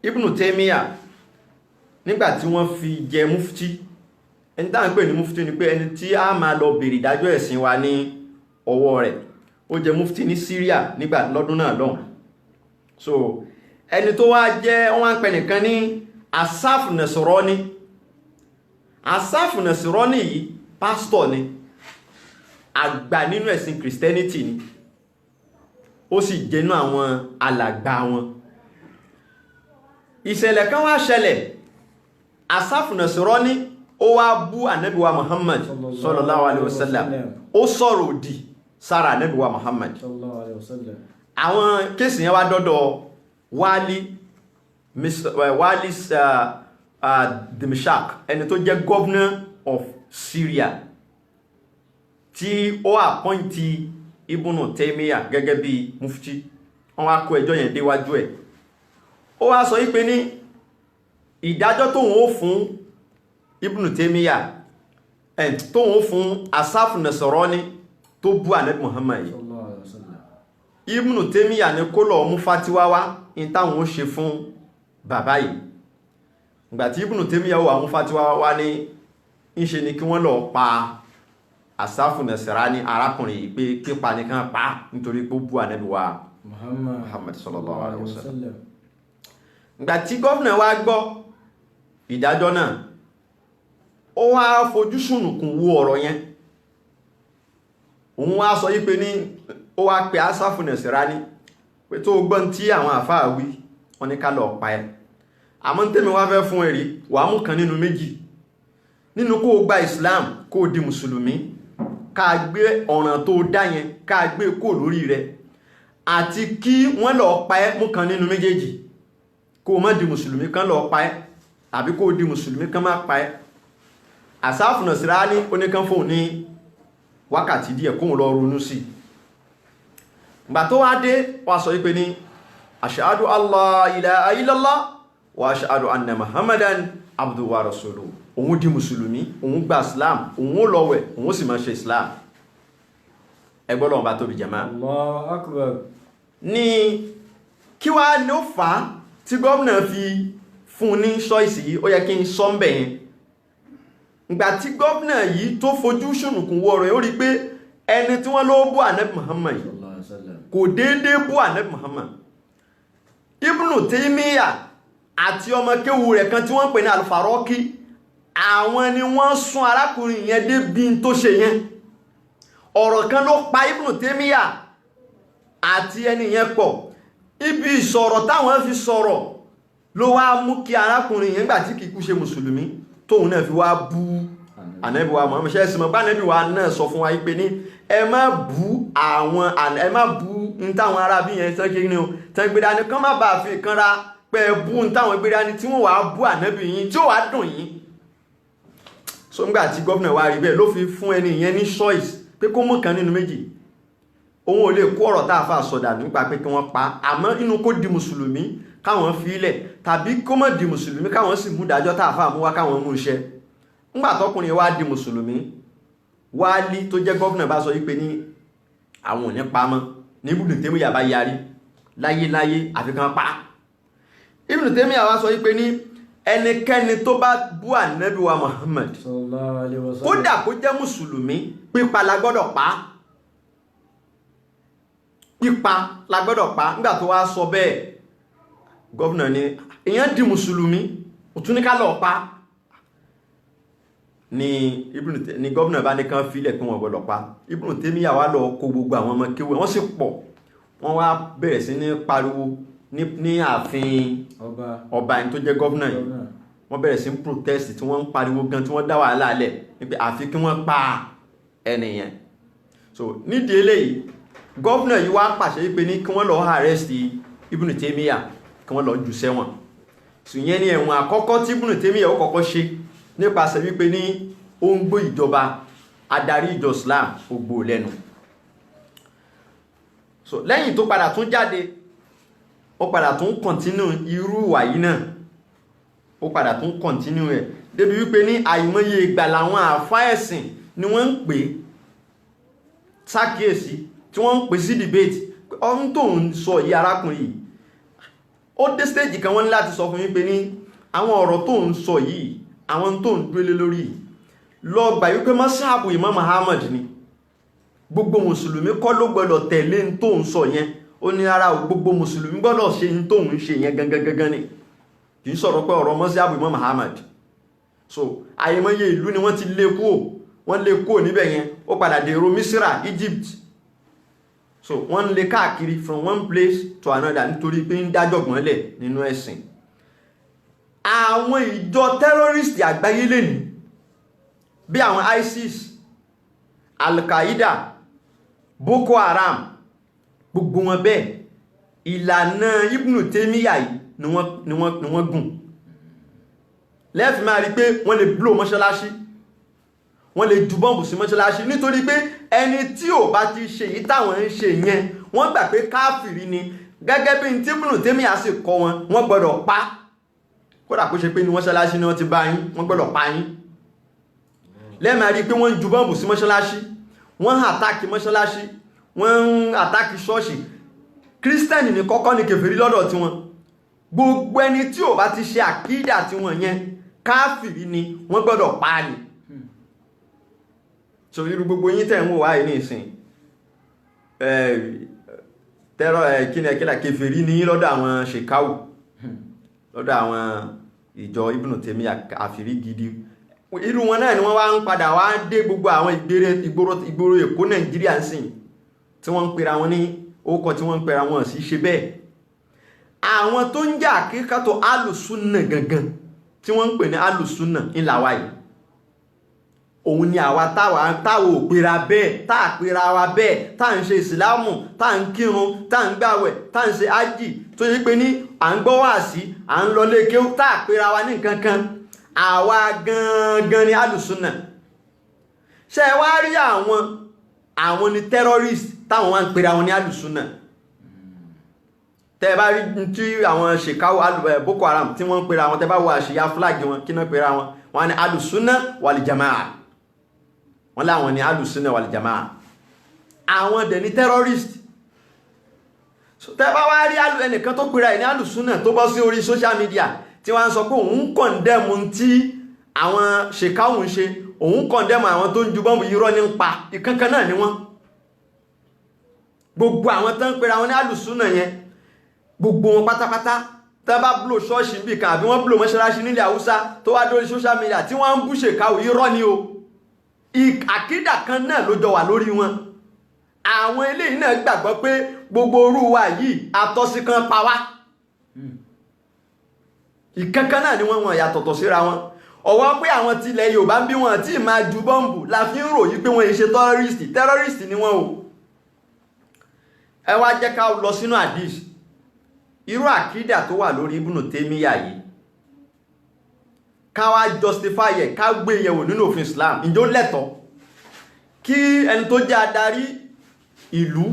Ibn Taymiyyah, nígbà tí wọ́n fi jẹ mufti. Ẹni tá ń pè ní mufti ni pé ẹni tí a máa lọ bèèrè ìdájọ́ ẹ̀sìn wa ní ọwọ́ rẹ̀. Ó jẹ mufti ní Syria nígbà lọ́dún náà lọ́hùn. So ẹni tó wá jẹ́, wọ́n ń pè nìkan ní Asaf Nasrani. Asaf Nasrani yìí pastor ni, àgbà nínú ẹ̀sìn Christianity ni, ó sì jẹ́nú àwọn alàgbà wọn. Ìṣẹ̀lẹ̀ kan wá ṣẹlẹ̀, Asaf Nasrani ó wá bú Ànábì wa Muhammad sallallahu alaihi wasallam, ó sọ̀rọ̀ òdì sára Ànábì wa Muhammad sallallahu alaihi wasallam. Àwọn kéèsì yẹn wá dọ́dọ̀ wali Dimashq, ẹni tó jẹ́ governor of Syria, tí ó appointi Ibn Taymiyyah gẹ́gẹ́ bí mufti. Wọ́n wá kó ẹjọ́ yẹn déwájú ẹ̀. Ó wá sọ wípé ní ìdájọ́ tóun ó fún Ibn Taymiyyah, tóun ó fún Asaf Nasrani tó bú Ànábì Muhammad yìí, Ibn Taymiyyah ní kó lọ mú fatiwa wá in táwọn ó ṣe fún bàbá yìí. Ìgbàtí Ibn Taymiyyah wá mú fatiwa wá ní ìṣe ni kí wọ́n lọ pa Asaf Nasrani, arákùnrin yìí, pé pípa nìkan pa nítorí pé ó bú Ànábì wa Muhammad sallallahu alaihi wasallam. Ìgbàtí gọ́ọ̀nà wá gbọ́ ìdájọ́ náà, ó wá fojú sùnùkùn wo ọ̀rọ̀ yẹn. Òun wá sọ yí pé ní, ó wá pe Asaf Nasrani pé tó gbọ́n tí àwọn àfáà wí, wọ́n ní ká lọ pa ẹ́. Àmọ́ tèmi wá fẹ́ fún ẹ̀rí, wà mú kan nínú méjì. Nínú kó gba Islam, kó di mùsùlùmí, ká gbé ọ̀ràn tó dá yẹn, ká gbé kó lórí rẹ̀, àti kí wọ́n lọ pa ẹ́, mú kan nínú méjèèjì. Kó má di mùsùlùmí kan lọ pa ẹ́, àbí kó di mùsùlùmí kan má pa ẹ́. Asaf Nasrani oníkan fún ní wákàtí díẹ̀ kóhun lọ ronú sí. Ìgbà tó wá dé, wá sọ wípé ní ashhadu alla ilaha illallah wa ashhadu anna Muhammadan abduhu wa rasuluhu. Òun di mùsùlùmí, òun gba Islam, òun ó lọ wẹ̀, òun sì máa ṣe Islam. Ẹgbọ́n lọ́wọ́ bá tóbi jàmáà. Allahu Akbar. Ní kí wá ní ó fà á tí gómìnà fi fún ní ṣọ́ìsì yìí, ó yẹ kí n sọ ń bẹ̀ yẹn. Ìgbà tí gómìnà yìí tó fojú ṣùnùkùn wọ rẹ̀, ó rí pé ẹni tí wọ́n ló bú Ànábì Muhammad yìí kò déédé bú Ànábì Muhammad. Ibn Taymiyyah àti ọmọ kéwu rẹ̀ kan tí wọ́n pè ní Al-Faraqi, àwọn ni wọ́n sún arákùnrin yẹn dé bí tó ṣe yẹn. Ọ̀rọ̀ kan ló pa Ibn Taymiyyah àti ẹni yẹn pọ̀. Ibi ìsọ̀rọ̀ táwọn fi sọ̀rọ̀ ló wá mú kí arákùnrin yẹn gbà tí kìkú ṣe mùsùlùmí tóun náà fi wá bú Ànábì wa Muhammad. Ṣe ẹ̀sìn mọ̀ bá Ànábì wa náà sọ fún wa pé ní ẹ má bú ní táwọn ará bí yẹn tán kí ní o tán gbé dání, kán má bàa fi kanra pé bú ní táwọn gbé dání tí wọ́n wá bú Ànábì yín tí ó wá dùn yín. So ńgbà tí gómìnà wa rí bẹ́ẹ̀ ló fi fún ẹni yẹn ní choice pé kó mú kan nínú méjì. Òun ò lè kó ọ̀rọ̀ tá a fà sọ̀dà nípa pé kí wọ́n pa, àmọ́ inú kó di mùsùlùmí káwọn fi ilẹ̀, tàbí kó má di mùsùlùmí káwọn sì mú dájọ́ tá a fà mú wá káwọn mú iṣẹ́. ńgbà tọkùnrin wá di mùsùlùmí Wálí tó jẹ́ gọ́vnà bá sọ wípé ní àwọn ò ní pamọ́ ní Ibn Taymiyyah bá yarí láyéláyé àfikàn pa. Ibn Taymiyyah wá sọ wípé ní ẹnikẹ́ni tó bá bú Ànábì wa Muhammad sallallahu alaihi wasallam kódà kó jẹ́ mùsùlùmí pípa la gbọ́dọ̀ pa, pípa la gbọ́dọ̀ pa. Nígbà tó wá sọ bẹ́ẹ̀ gọ́vnà ni èyàn di mùsùlùmí ó tún ní ká lọ pa ni gọ́vnà bá ní kan fílẹ̀ pé wọ́n gbọ́dọ̀ pa. Ibn Taymiyyah wá lọ kó gbogbo àwọn ọmọ kéwé wọ́n sì pọ̀, wọ́n wá bẹ̀rẹ̀ sí ní pariwo ní ààfin ọba ẹni tó jẹ́ gọ́vnà yìí. Wọ́n bẹ̀rẹ̀ sí protest tí wọ́n ń pariwo gan tí wọ́n dá wàhálà alẹ̀ nípa àfi kí wọ́n pa ẹnìyàn. So nídìí eléyìí gọ́vnà yìí wá pàṣẹ wípé ní kí wọ́n lọ arrest Ibn Taymiyyah kí wọ́n lọ jù sẹ́wọ̀n. So yẹn ni ẹ̀wọ̀n àkọ́kọ́ tí Ibn Taymiyyah ó kọ́kọ́ ṣe nípasẹ̀ wípé ní ó ń gbé ìjọba adarí ìjọ Islam ó gbó lẹ́nu. So lẹ́yìn tó padà tún jáde ó padà tún continue irú ìwà yìí náà, ó padà tún continue ẹ̀ débi wípé ní àìmọye ìgbà làwọn àfáà ẹ̀sìn ni wọ́n ń pè sákìyèsí tí wọ́n ń pè sí debate ọ̀hún tó ń sọ yìí arákùnrin yìí ó dé stage kan wọ́n ní láti sọ fún wípé ní àwọn ọ̀rọ̀ tó ń sọ yìí àwọn tó ń dúró lórí lọ gbà wípé mọ́sáàbù Imam Ahmad ni gbogbo mùsùlùmí kọ́ ló gbọ́dọ̀ tẹ̀lé tó ń sọ yẹn. Ó ní ara gbogbo mùsùlùmí gbọ́dọ̀ ṣe tó ń ṣe yẹn gangan ni, kì í sọ̀rọ̀ pé ọ̀rọ̀ mọ́sáàbù Imam Ahmad. So àìmọye ìlú ni wọ́n ti lé kúò níbẹ̀ yẹn, ó padà dèrò Misra, Egypt. So wọ́n lé káàkiri from one place to another nítorí pé ń dájọ̀gbọ́n lẹ̀ nínú ẹ̀sìn. Àwọn ìjọ terrorist àgbáyé lẹ́nu bí àwọn ISIS, Al-Qaeda, Boko Haram, gbogbo wọn bẹ́ẹ̀ ìlànà Ibn Taymiyyah yìí ni wọ́n gùn. Lẹ́fì máa rí pé wọ́n lè blow mọ́ṣáláṣí, wọ́n lè ju bọ́m̀bù sí mọ́ṣáláṣí nítorí pé ẹni tí ò bá ti ṣe èyí táwọn ń ṣe yẹn wọ́n gbà pé káfìrí ni, gẹ́gẹ́ bí tí Ibn Taymiyyah sì kọ́ wọn, wọ́n gbọ́dọ̀ pa. Kódà kó ṣe pé ní mọ́ṣáláṣí ni wọ́n ti bá yín, wọ́n gbọ́dọ̀ pa yín. Lẹ́ẹ̀mà rí pé wọ́n ń ju bọ́m̀bù sí mọ́ṣáláṣí, wọ́n ń àtàkì mọ́ṣáláṣí, wọ́n ń àtàkì ṣọ́ọ̀ṣì. Kírísítẹ́nì ní kọ́kọ́ ní kèfèrí lọ́dọ̀ tí wọn. Gbogbo ẹni tí ò bá ti ṣe àkídà tí wọ́n yẹn káfìrí ni, wọ́n gbọ́dọ̀ pa ni. So irú gbogbo yín tẹ̀ ń wò wáyé ní ìsìn kíni kèfèrí ní lọ́dọ̀ àwọn ṣèkáwù, lọ́dọ̀ àwọn ìjọ Ibn Taymiyyah àfìrí gidi. Irú wọn náà ni wọ́n wá ń padà wá dé gbogbo àwọn ìgboro Èkó Nàìjíríà ń sìn tí wọ́n ń pera wọn ní orúkọ tí wọ́n ń pera wọn sí ṣe bẹ́ẹ̀. Àwọn tó ń jà àkíkàtọ̀ alùsúnà gangan tí wọ́n ń pè ní alùsúnà ńláwà yìí, òun ni àwa táwò òpera bẹ́ẹ̀, táà pera wa bẹ́ẹ̀, táà ń ṣe ìsìlámù, táà ń kírun, táà ń gbàwẹ̀, táà ń ṣe ájì tó yí pé ní à ń gbọ́ wáàsí, à ń lọ lé kéwú, táà pera wa ní nǹkan kan. Àwa gangan ni alùsúnà. Ṣé ẹ wá rí àwọn ni terrorist táwọn wá ń pera wọn ní alùsúnà. Tẹ́ bá rí tí àwọn ṣèkáwò Boko Haram tí wọ́n ń pera wọn, tẹ́ bá wo àṣìyá flag wọn kí náà pera wọn, wọ́n ní alùsúnà wal jamaa. Wọ́n láwọn ni alùsúnà wal jamaa. Àwọn dẹ̀ ni terrorist. So tẹ́ bá wá rí ẹnìkan tó pera ẹ̀ ní alùsúnà tó bọ́ sí orí social media tí wọ́n sọ pé òun kọ̀ndẹ́mù tí àwọn ṣèkáwò ń ṣe, òun kọ̀ndẹ́mù àwọn tó ń ju bọ́m̀bù irọ́ ní ń pa, ìkankan náà ni wọ́n. Gbogbo àwọn tán ń pera wọn ní alùsúnà yẹn, gbogbo wọn pátápátá tán bá blow ṣọ́ọ̀ṣì bí kan àbí wọ́n blow mọ́ṣáláṣí nílẹ̀ Haúsá tó wá dórí social media tí wọ́n ń bú ṣèkáwò, irọ́ ni o. Àkídà kan náà ló jọ wà lórí wọn. Àwọn eléyìí náà gbàgbọ́ pé gbogbo orú wa yìí àtọ́sí kan pa wá. Ìkankan náà ni wọ́n yàtọ̀tọ̀ síra wọn. Ọwọ́ pé àwọn tilẹ̀ Yorùbá ń bí wọn tí máa ju bọ́m̀bù la fi ń ròyìn pé wọ́n yìí ṣe terrorist ni wọ́n o. Ẹ wá jẹ́ ká lọ sínú hadith. Irú àkídà tó wà lórí Ibn Taymiyyah yìí, ká wá justify ẹ̀, ká gbé yẹ̀wò nínú òfin Islam. Ǹjẹ́ ó lẹ́tọ̀ọ́ kí ẹni tó jẹ́ adarí ìlú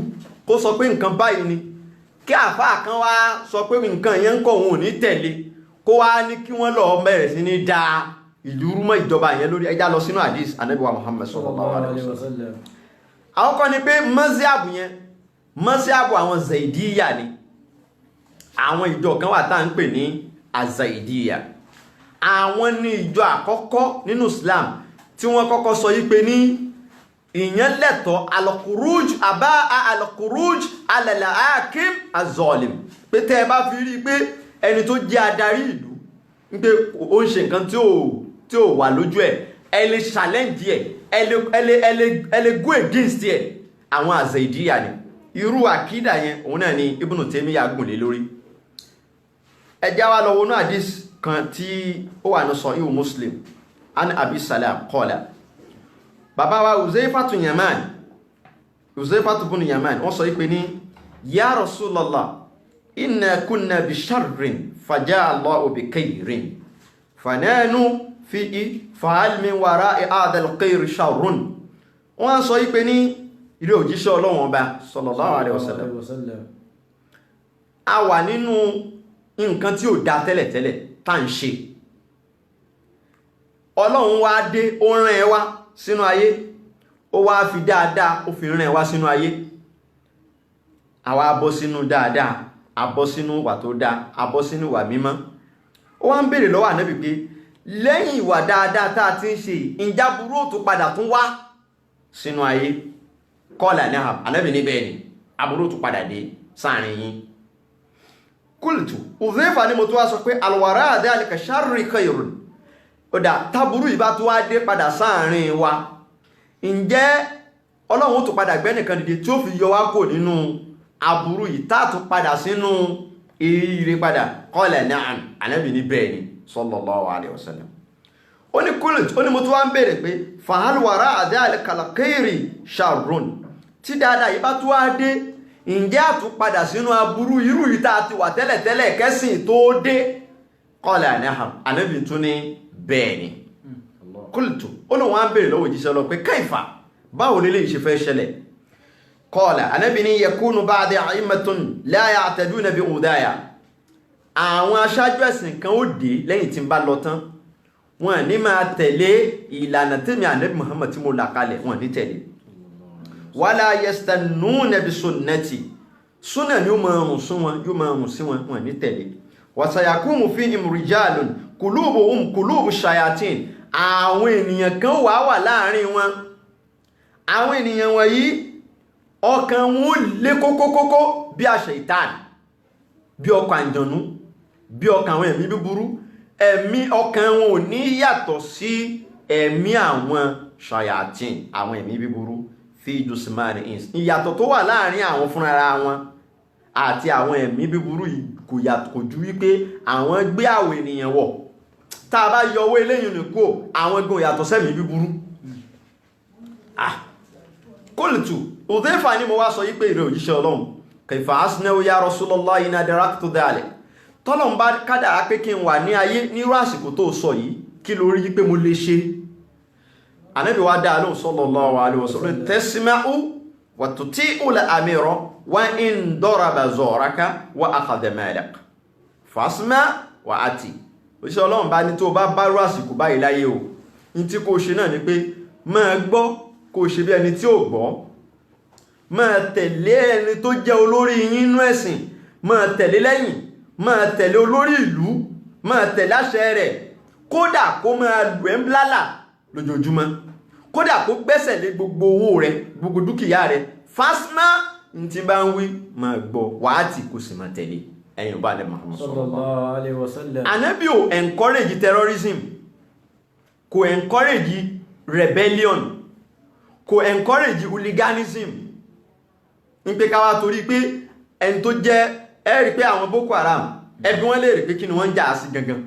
kó sọ pé nǹkan báyìí ni, kí àfáà kan wá sọ pé nǹkan yẹn ń kọ̀ òun ò ní tẹ̀lé, kó wá ní kí wọ́n lọ bẹ̀rẹ̀ sí ní da ìlú rúmọ́ ìjọba yẹn lórí. Ẹjá lọ sínú hadith Ànábì wa Muhammad sallallahu alaihi wasallam. Àwọn kan ní pé mazhabu yẹn, mazhabu àwọn Zaidiyya ni. Àwọn ìjọ kan wà tá ń pè ní az-Zaidiyya. Àwọn ní ìjọ àkọ́kọ́ nínú Islam tí wọ́n kọ́kọ́ sọ yí pé ní ìyẹn lẹ́tọ̀ al-khuruj al-khuruj ala al-hakim az-zalim. Pé tẹ́ ẹ bá fi rí pé ẹni tó jẹ́ adarí ìlú pé ó ń ṣe nǹkan tí ó wà lójú ẹ̀, ẹ lè challenge ẹ̀, ẹ lè go against ẹ̀. Àwọn az-Zaidiyya ni. Irú àkídà yẹn òun náà ni Ibn Taymiyyah gùn lé lórí. Ẹ já wá lọ wọnú hadith kan tí ó wà ní Sahih Muslim an Abi Salam qala. Bàbá wa Uzaifatu Yaman, Uzaifatu bin Yaman, wọ́n sọ pé ní ya Rasulallah, inna kunna bi sharrin faja'a Allahu bi khairin fananu fi'i fahal min wara'i hadha al-khair sharrun. Wọ́n sọ pé ní ilé òjíṣẹ́ Ọlọ́run Ọba sallallahu alaihi wasallam, a wà nínú nǹkan tí ó dá tẹ́lẹ̀tẹ́lẹ̀ tá ń ṣe. Ọlọ́run wá dé, ó rán ẹ wá sínú ayé, ó wá fi dáadáa ó fi rán ẹ wá sínú ayé. Àwa bọ́ sínú dáadáa, a bọ́ sínú wà tó dá, a bọ́ sínú wà mímọ́. Ó wá ń béèrè lọ́wọ́ Ànábì pé lẹ́yìn ìwà dáadáa tá ti ń ṣe, ǹjẹ́ aburú ó tún padà tún wá sínú ayé? Qala na'am. Ànábì ní bẹ́ẹ̀ ni, aburú ó tún padà dé sáàrin yín. Qultu, Uzaifa ni mo tó wá sọ pé al-wara'a dhalika sharri khairun. Ó dà, táburú ìbá tó wá dé padà sáàrin wa, ǹjẹ́ Ọlọ́run tó padà gbé nìkan dìde tí ó fi yọ wá kò nínú aburú yìí tá tún padà sínú ire padà? Qala na'am. Ànábì ní bẹ́ẹ̀ ni sallallahu alaihi wasallam. Ó ní qultu, ó ní mo tó wá ń béèrè pé fahal wara'a dhalika al-khairi sharrun. Tí dáadáa ìbá tó wá dé, ǹjẹ́ a tún padà sínú aburú irú yìí tá ti wà tẹ́lẹ̀tẹ́lẹ̀ kẹ́sìn tó dé? Qala na'am. Ànábì tún ní bẹ́ẹ̀ ni. Qultu, ó lóun wá ń béèrè lọ́wọ́ òjíṣẹ́ Ọlọ́run pé kaifa, báwo lè ṣe fẹ́ ṣẹlẹ̀? Qala, Ànábì ní yakunu ba'di a'immatun la ya'taduna bi udaya. Àwọn aṣáájú ẹ̀sìn kan ó dé lẹ́yìn tí ń bá lọ tán, wọ́n ní máa tẹ̀lé ìlànà tèmi Ànábì Muhammad tí mo là kalẹ̀, wọ́n ní tẹ̀lé. Wala yastannuna bi sunnati. Súnà ni ó máa rùn sún wọn, yóò máa rùn sí wọn, wọ́n ní tẹ̀lé. Wa sayakumu fihim rijalun qulubuhum qulubu shayatin. Àwọn ènìyàn kan wà láàrin wọn. Àwọn ènìyàn wọ̀nyí ọkàn wọn lé kókókókó bí àṣẹ ìtàn, bí ọkàn àjọ̀nú, bí ọkàn àwọn ẹ̀mí búburú. Ẹ̀mí ọkàn wọn ò ní yàtọ̀ sí ẹ̀mí àwọn shayatin, àwọn ẹ̀mí búburú. Fi jùsùmánì ins. Ìyàtọ̀ tó wà láàrin àwọn fúnra wọn àti àwọn ẹ̀mí búburú kò ju wípé àwọn gbé àwọn ènìyàn wọ̀. Tá a bá yọ owó eléyìn nìkó, àwọn ẹgbẹ́ yàtọ̀ sẹ́mì búburú. Qultu, Udhaifa ni mo wá sọ yí pé ìrẹ̀ òjíṣẹ́ Ọlọ́run, kaifa asna'u ya Rasulullah in adraktu dhalik. Tọ́lọ́run bá kádàrá pé kí n wà ní ayé nírú àsìkò tó sọ yìí, kí ló rí pé mo lè ṣe? Ànábì wá dá lóhùn sallallahu alaihi wasallam, tasma'u wa tuti'u al-amira wa in daraba zaraka wa akhadha malak fasma' wa ati. Òjíṣẹ́ Ọlọ́run bá ní tó bá bárú àsìkò báyìí láyé o, ní tí kò ṣe náà ni pé máa gbọ́, kò ṣe bí ẹni tí ò gbọ́, máa tẹ̀lé ẹni tó jẹ́ olórí yín nínú ẹ̀sìn, máa tẹ̀lé lẹ́yìn, máa tẹ̀lé olórí ìlú, máa tẹ̀lé àṣẹ rẹ̀, kódà kó máa lù ẹ́ ńlálà lójoojúmọ́, kódà kó gbẹ́sẹ̀ lé gbogbo owó rẹ̀, gbogbo dúkìá rẹ̀. Fasma ní tí bá ń wí máa gbọ́, wàátì kò sì máa tẹ̀lé. Ẹ̀yin bá Ànábì Muhammad sallallahu alaihi wasallam. Ànábì ò encourage terrorism, kò encourage rebellion, kò encourage hooliganism. Ní pé ká wá torí pé ẹni tó jẹ́ rí pé àwọn Boko Haram, ẹbí wọ́n lè rí pé kí ni wọ́n ń jà sí gangan.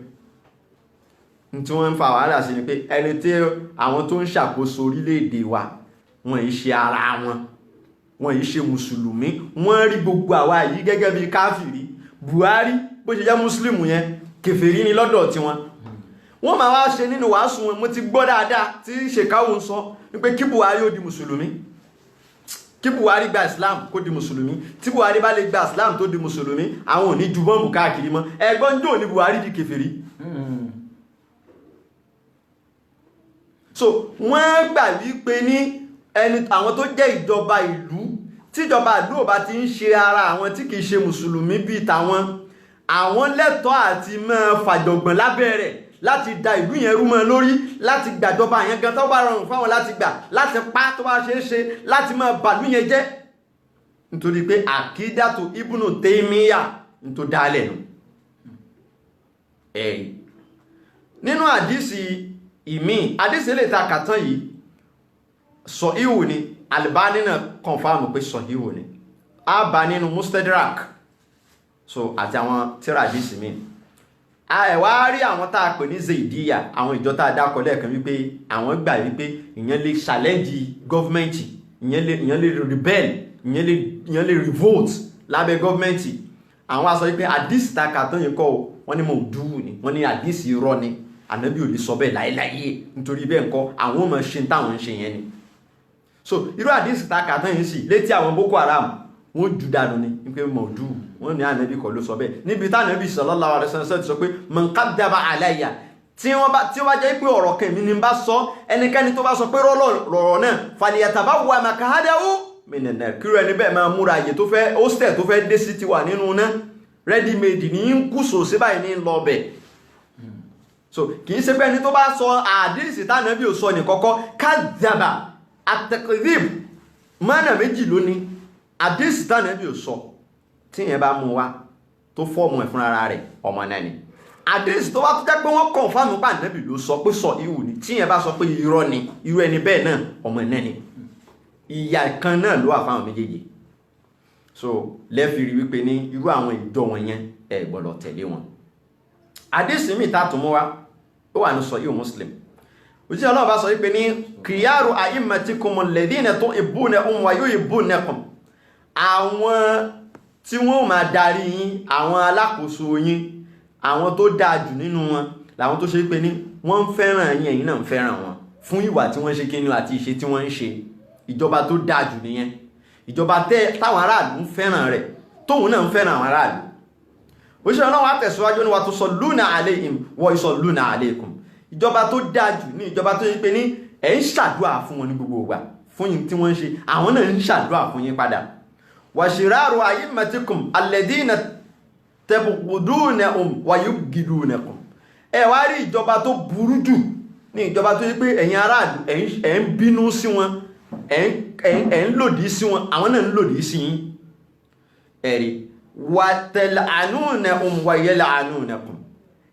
Ní tí wọ́n ń fa wàhálà sí ni pé ẹni tí àwọn tó ń ṣàkóso orílẹ̀-èdè wa, wọ́n yìí ṣe ara wọn, wọ́n yìí ṣe mùsùlùmí, wọ́n rí gbogbo àwa yìí gẹ́gẹ́ bí káfìrí. Buhari bó ṣe jẹ́ Muslimu yẹn, kèfèrí ni lọ́dọ̀ tí wọn. Wọ́n máa wá ṣe nínú wàásù wọn, mo ti gbọ́ dáadáa tí Ṣèkáwò ń sọ wípé kí Buhari ó di mùsùlùmí, kí Buhari gba Islam kó di mùsùlùmí. Tí Buhari bá lè gba Islam tó di mùsùlùmí, àwọn ò ní ju bọ́ǹbù káàkiri mọ́. Ẹgbọ́n jò ní Buhari di kèfèrí. so wọ́n gbà wípé ní ẹni àwọn tó jẹ́ ìjọba ìlú tíjọba ìlú ò bá ti ń ṣe ara àwọn tí kìí ṣe mùsùlùmí bíi tàwọn àwọn lẹ́tọ̀ọ́ àti máa fàjọ̀gbọ̀n lábẹ́ rẹ̀ láti da ìlú yẹn rú mọ́ lórí láti gbàjọba yẹn gan tó bá rọrùn fáwọn láti gbà láti pa tó bá ṣeé ṣe láti máa bàlú yẹn jẹ́ nítorí pé àkídàtò Ibnu Taymiyyah tó dálẹ̀ nù ẹ̀rí nínú àdísì ìmí àdísì lè ta kàtán yìí sọ ìwò ni Albani náà kọ̀nfàmù pé sọ ìwò ni a bá nínú Mustadrak so àti àwọn tíra àdísì mi ẹ̀wà rí àwọn tá a pè ní Zaidiyya àwọn ìjọ tá a dákọ̀ lẹ́ẹ̀kan wípé àwọn gbà wípé ìyẹn lè challenge gọ́ọ̀mẹ́ntì ìyẹn lè rebel ìyẹn lè revolt lábẹ́ gọ́ọ̀mẹ́ntì àwọn aṣọ wípé àdísì ta kàtán yìí kọ́ wọ́n ní mọ̀ọ́dúwù ni wọ́n ní àdísì irọ́ ni ànábì ò lè sọ bẹ́ẹ̀ láíláyé nítorí bẹ́ẹ̀ ńkọ́ àwọn ọmọ ṣe táwọn ń ṣe yẹn ni so irú àdísì ta kàtán yìí sì létí àwọn Boko Haram wọ́n jù dànù ni wípé mọ̀ọ́dúwù wọ́n ní ànábì kọ́ ló sọ bẹ́ẹ̀ níbi tánàbì sallallahu alaihi wasallam sọ pé man kadaba alayya tí wọ́n bá jẹ́ pé ọ̀rọ̀ kẹ̀mí ni bá sọ ẹnikẹ́ni tó bá sọ pé rọ́rọ̀ náà falyatabawwa maq'adahu minan nar kí ẹni bẹ́ẹ̀ máa múra àyè tó fẹ́ hostel tó fẹ́ dé sí ti wà nínú náà ready made ní ń kú sòsí báyìí ní lọ bẹ̀ so kì í ṣe pé ẹni tó bá sọ àdísì tánàbí ò sọ ní kọ́kọ́ kadaba at-takdhib mọ́nà méjì lónìí àdísì tánàbí ò sọ tí yẹn bá mú wá tó fọ́ọ̀mù ẹ̀ fúnra rẹ̀ ọmọ náà ni àdísì tó bá tó jẹ́ pé wọ́n kọ̀nfàmù pé ànábì ló sọ pé sọ ìwù ni tí yẹn bá sọ pé irọ́ ni irú ẹni bẹ́ẹ̀ náà ọmọ náà ni ìyà kan náà ló wà fáwọn méjèèjì so lẹ́fìrí wípé ní irú àwọn ìjọ wọn yẹn ẹ gbọ́dọ̀ tẹ̀lé wọn àdísì mi tá tún mú wá ó wà ní Sahih Muslim òjíṣẹ́ Ọlọ́run bá sọ wípé ní khiyaru a'immatikum alladhina tuhibbunahum wa yuhibbunakum àwọn tí wọ́n máa darí yín àwọn alákòóso yín àwọn tó dáa jù nínú wọn làwọn tó ṣe pé ní wọ́n ń fẹ́ràn yín ẹ̀yin náà ń fẹ́ràn wọn fún ìwà tí wọ́n ṣe kíni àti ìṣe tí wọ́n ń ṣe ìjọba tó dáa jù nìyẹn ìjọba táwọn aráàlú ń fẹ́ràn rẹ̀ tóun náà ń fẹ́ràn àwọn aráàlú òṣìṣẹ́ Ọlọ́run wá tẹ̀síwájú ní wa tusalluna alayhim wa yusalluna alaykum ìjọba tó dáa jù ní ìjọba tó yẹ pé ní ẹ̀ ń ṣàdúrà fún wọn ní gbogbo ìgbà fún yín tí wọ́n ń ṣe àwọn náà ń ṣàdúrà fún yín padà wa shiraru a'immatikum alladhina tabghudunahum wa yubghidunakum ẹ wá rí ìjọba tó burú jù ní ìjọba tó yẹ pé ẹ̀yin aráàlú ẹ̀ ń bínú sí wọn ẹ̀ ń lòdì sí wọn àwọn náà ń lòdì sí yín ẹ̀rí wa tal'anunahum wa yal'anunakum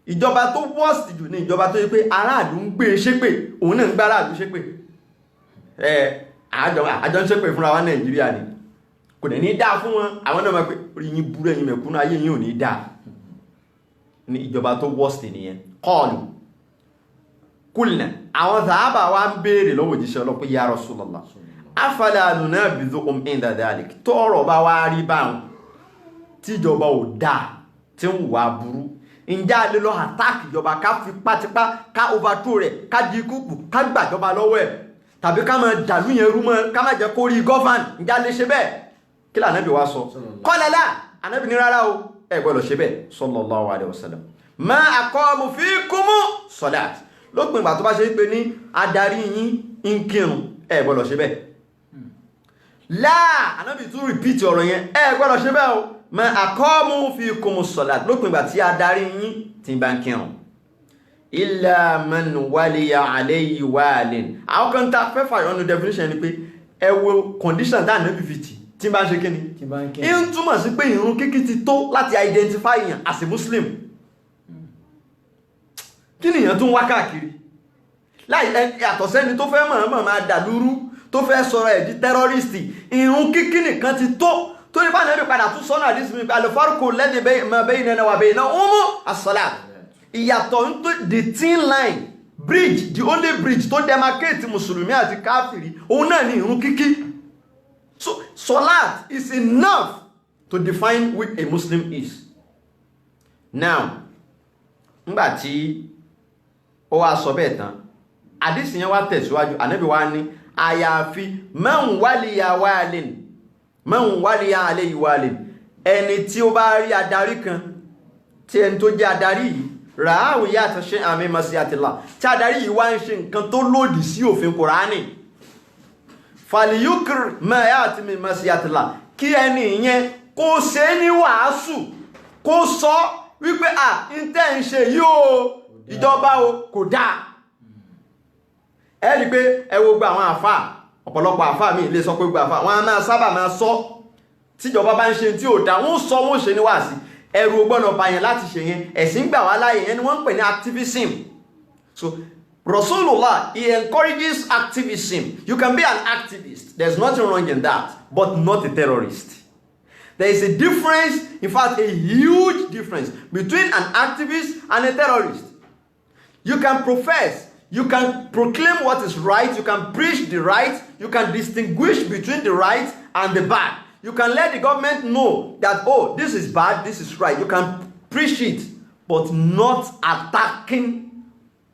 ìjọba tó worst jù ní ìjọba tó yẹ pé aráàlú ń gbé ṣépè òun náà ń gbá aráàlú ṣépè àjọ ń ṣépè fúnra wa Nàìjíríà ni kò dẹ̀ ní dáa fún wọn àwọn náà máa pé orí yín burú ẹ̀yin mẹ̀kúnnù ayé yín ò ní dáa ní ìjọba tó worst nìyẹn qalu kulna àwọn sàhábà wa ń béèrè lọ́wọ́ òjíṣẹ́ Ọlọ́run pé ya Rasulullah afala nunabidhuhum inda dhalik tọ́rọ̀ bá wá rí báwọn tíjọba ò dáa tí ń wà burú ǹjẹ́ a lè lọ attack ìjọba ká fi pátípá ká overthrow rẹ̀ ká di kúkú ká gbàjọba lọ́wọ́ ẹ̀ tàbí ká máa dàlú yẹn rú mọ́ ká má jẹ́ kó rí govern ǹjẹ́ a lè ṣe bẹ́ẹ̀ kí là Ànábì wá sọ kọ́lẹ́lá Ànábì ní rárá o ẹ gbọ́dọ̀ ṣe bẹ́ẹ̀ sallallahu alaihi wasallam ma aqamu fikumu salat lópin ìgbà tó bá ṣe pé ní adarí yín ń kírun ẹ gbọ́dọ̀ ṣe bẹ́ẹ̀ láà Ànábì tún repeat ọ̀rọ̀ yẹn ẹ gbọ́dọ̀ ṣe bẹ́ẹ̀ o ma aqamu fikumu salat lópin ìgbà tí adarí yín ti bá ń kírun illa man waliya alayhi walin àwọn kan tá fẹ́ fàyọ́nù definition ni pé ẹ wo condition tá Ànábì fi tí bá ń ṣe kíni in túmọ̀ sí pé ìrun kíkí ti tó láti identify yàn as a Muslim kí nìyàn tún wá káàkiri láì yàtọ̀ sẹ́ni tó fẹ́ mọ̀ọ́mọ̀ máa dàlúrú tó fẹ́ sọ̀rọ̀ ẹ̀ di tẹ́rọ́rìstì ìrun kíkí nìkan ti tó tó ní bá Ànábì padà tún sọ́nà àdísìmí al-farqu alladhi baynana wa baynahum as-salat ìyàtọ̀ ń tó the thin line bridge the only bridge tó demarcate mùsùlùmí àti káfìrí òun náà ni ìrun kíkí so salat is enough to define what a Muslim is now ngbàtí ó wá sọ bẹ́ẹ̀ tán àdísì yẹn wá tẹ̀síwájú Ànábì wá ní àyàfi man waliya alayhi walin ẹni tí ó bá rí adarí kan tí ẹni tó jẹ́ adarí yìí ra'ahu ya'ta shay'an min masiyatillah tí adarí yìí wá ń ṣe nǹkan tó lòdì sí òfin Kùránì falyukr ma ya'ti min masiyatillah kí ẹni yẹn kó ṣe ní wàásù kó sọ wípé ìtẹ́ ń ṣe yóò ìjọba o kò dáa. Ẹ rí pé ẹ wo gba àwọn àfáà ọ̀pọ̀lọpọ̀ àfáà mi lè sọ pé gba àfáà wọn a máa sábà máa sọ tíjọba bá ń ṣe tí ò dáa wọ́n sọ wọ́n ṣe ní wàásì ẹ̀rù gbọ́dọ̀ bá yẹn láti ṣe yẹn ẹ̀sìn gbà wá láàyè yẹn ni wọ́n ń pè ní activism. So Rasulullah, he encourages activism. You can be an activist, there's nothing wrong in that, but not a terrorist. There is a difference, in fact a huge difference between an activist and a terrorist. You can profess, you can proclaim what is right, you can preach the right, you can distinguish between the right and the bad. You can let the government know that, oh, this is bad, this is right. You can preach it, but not attacking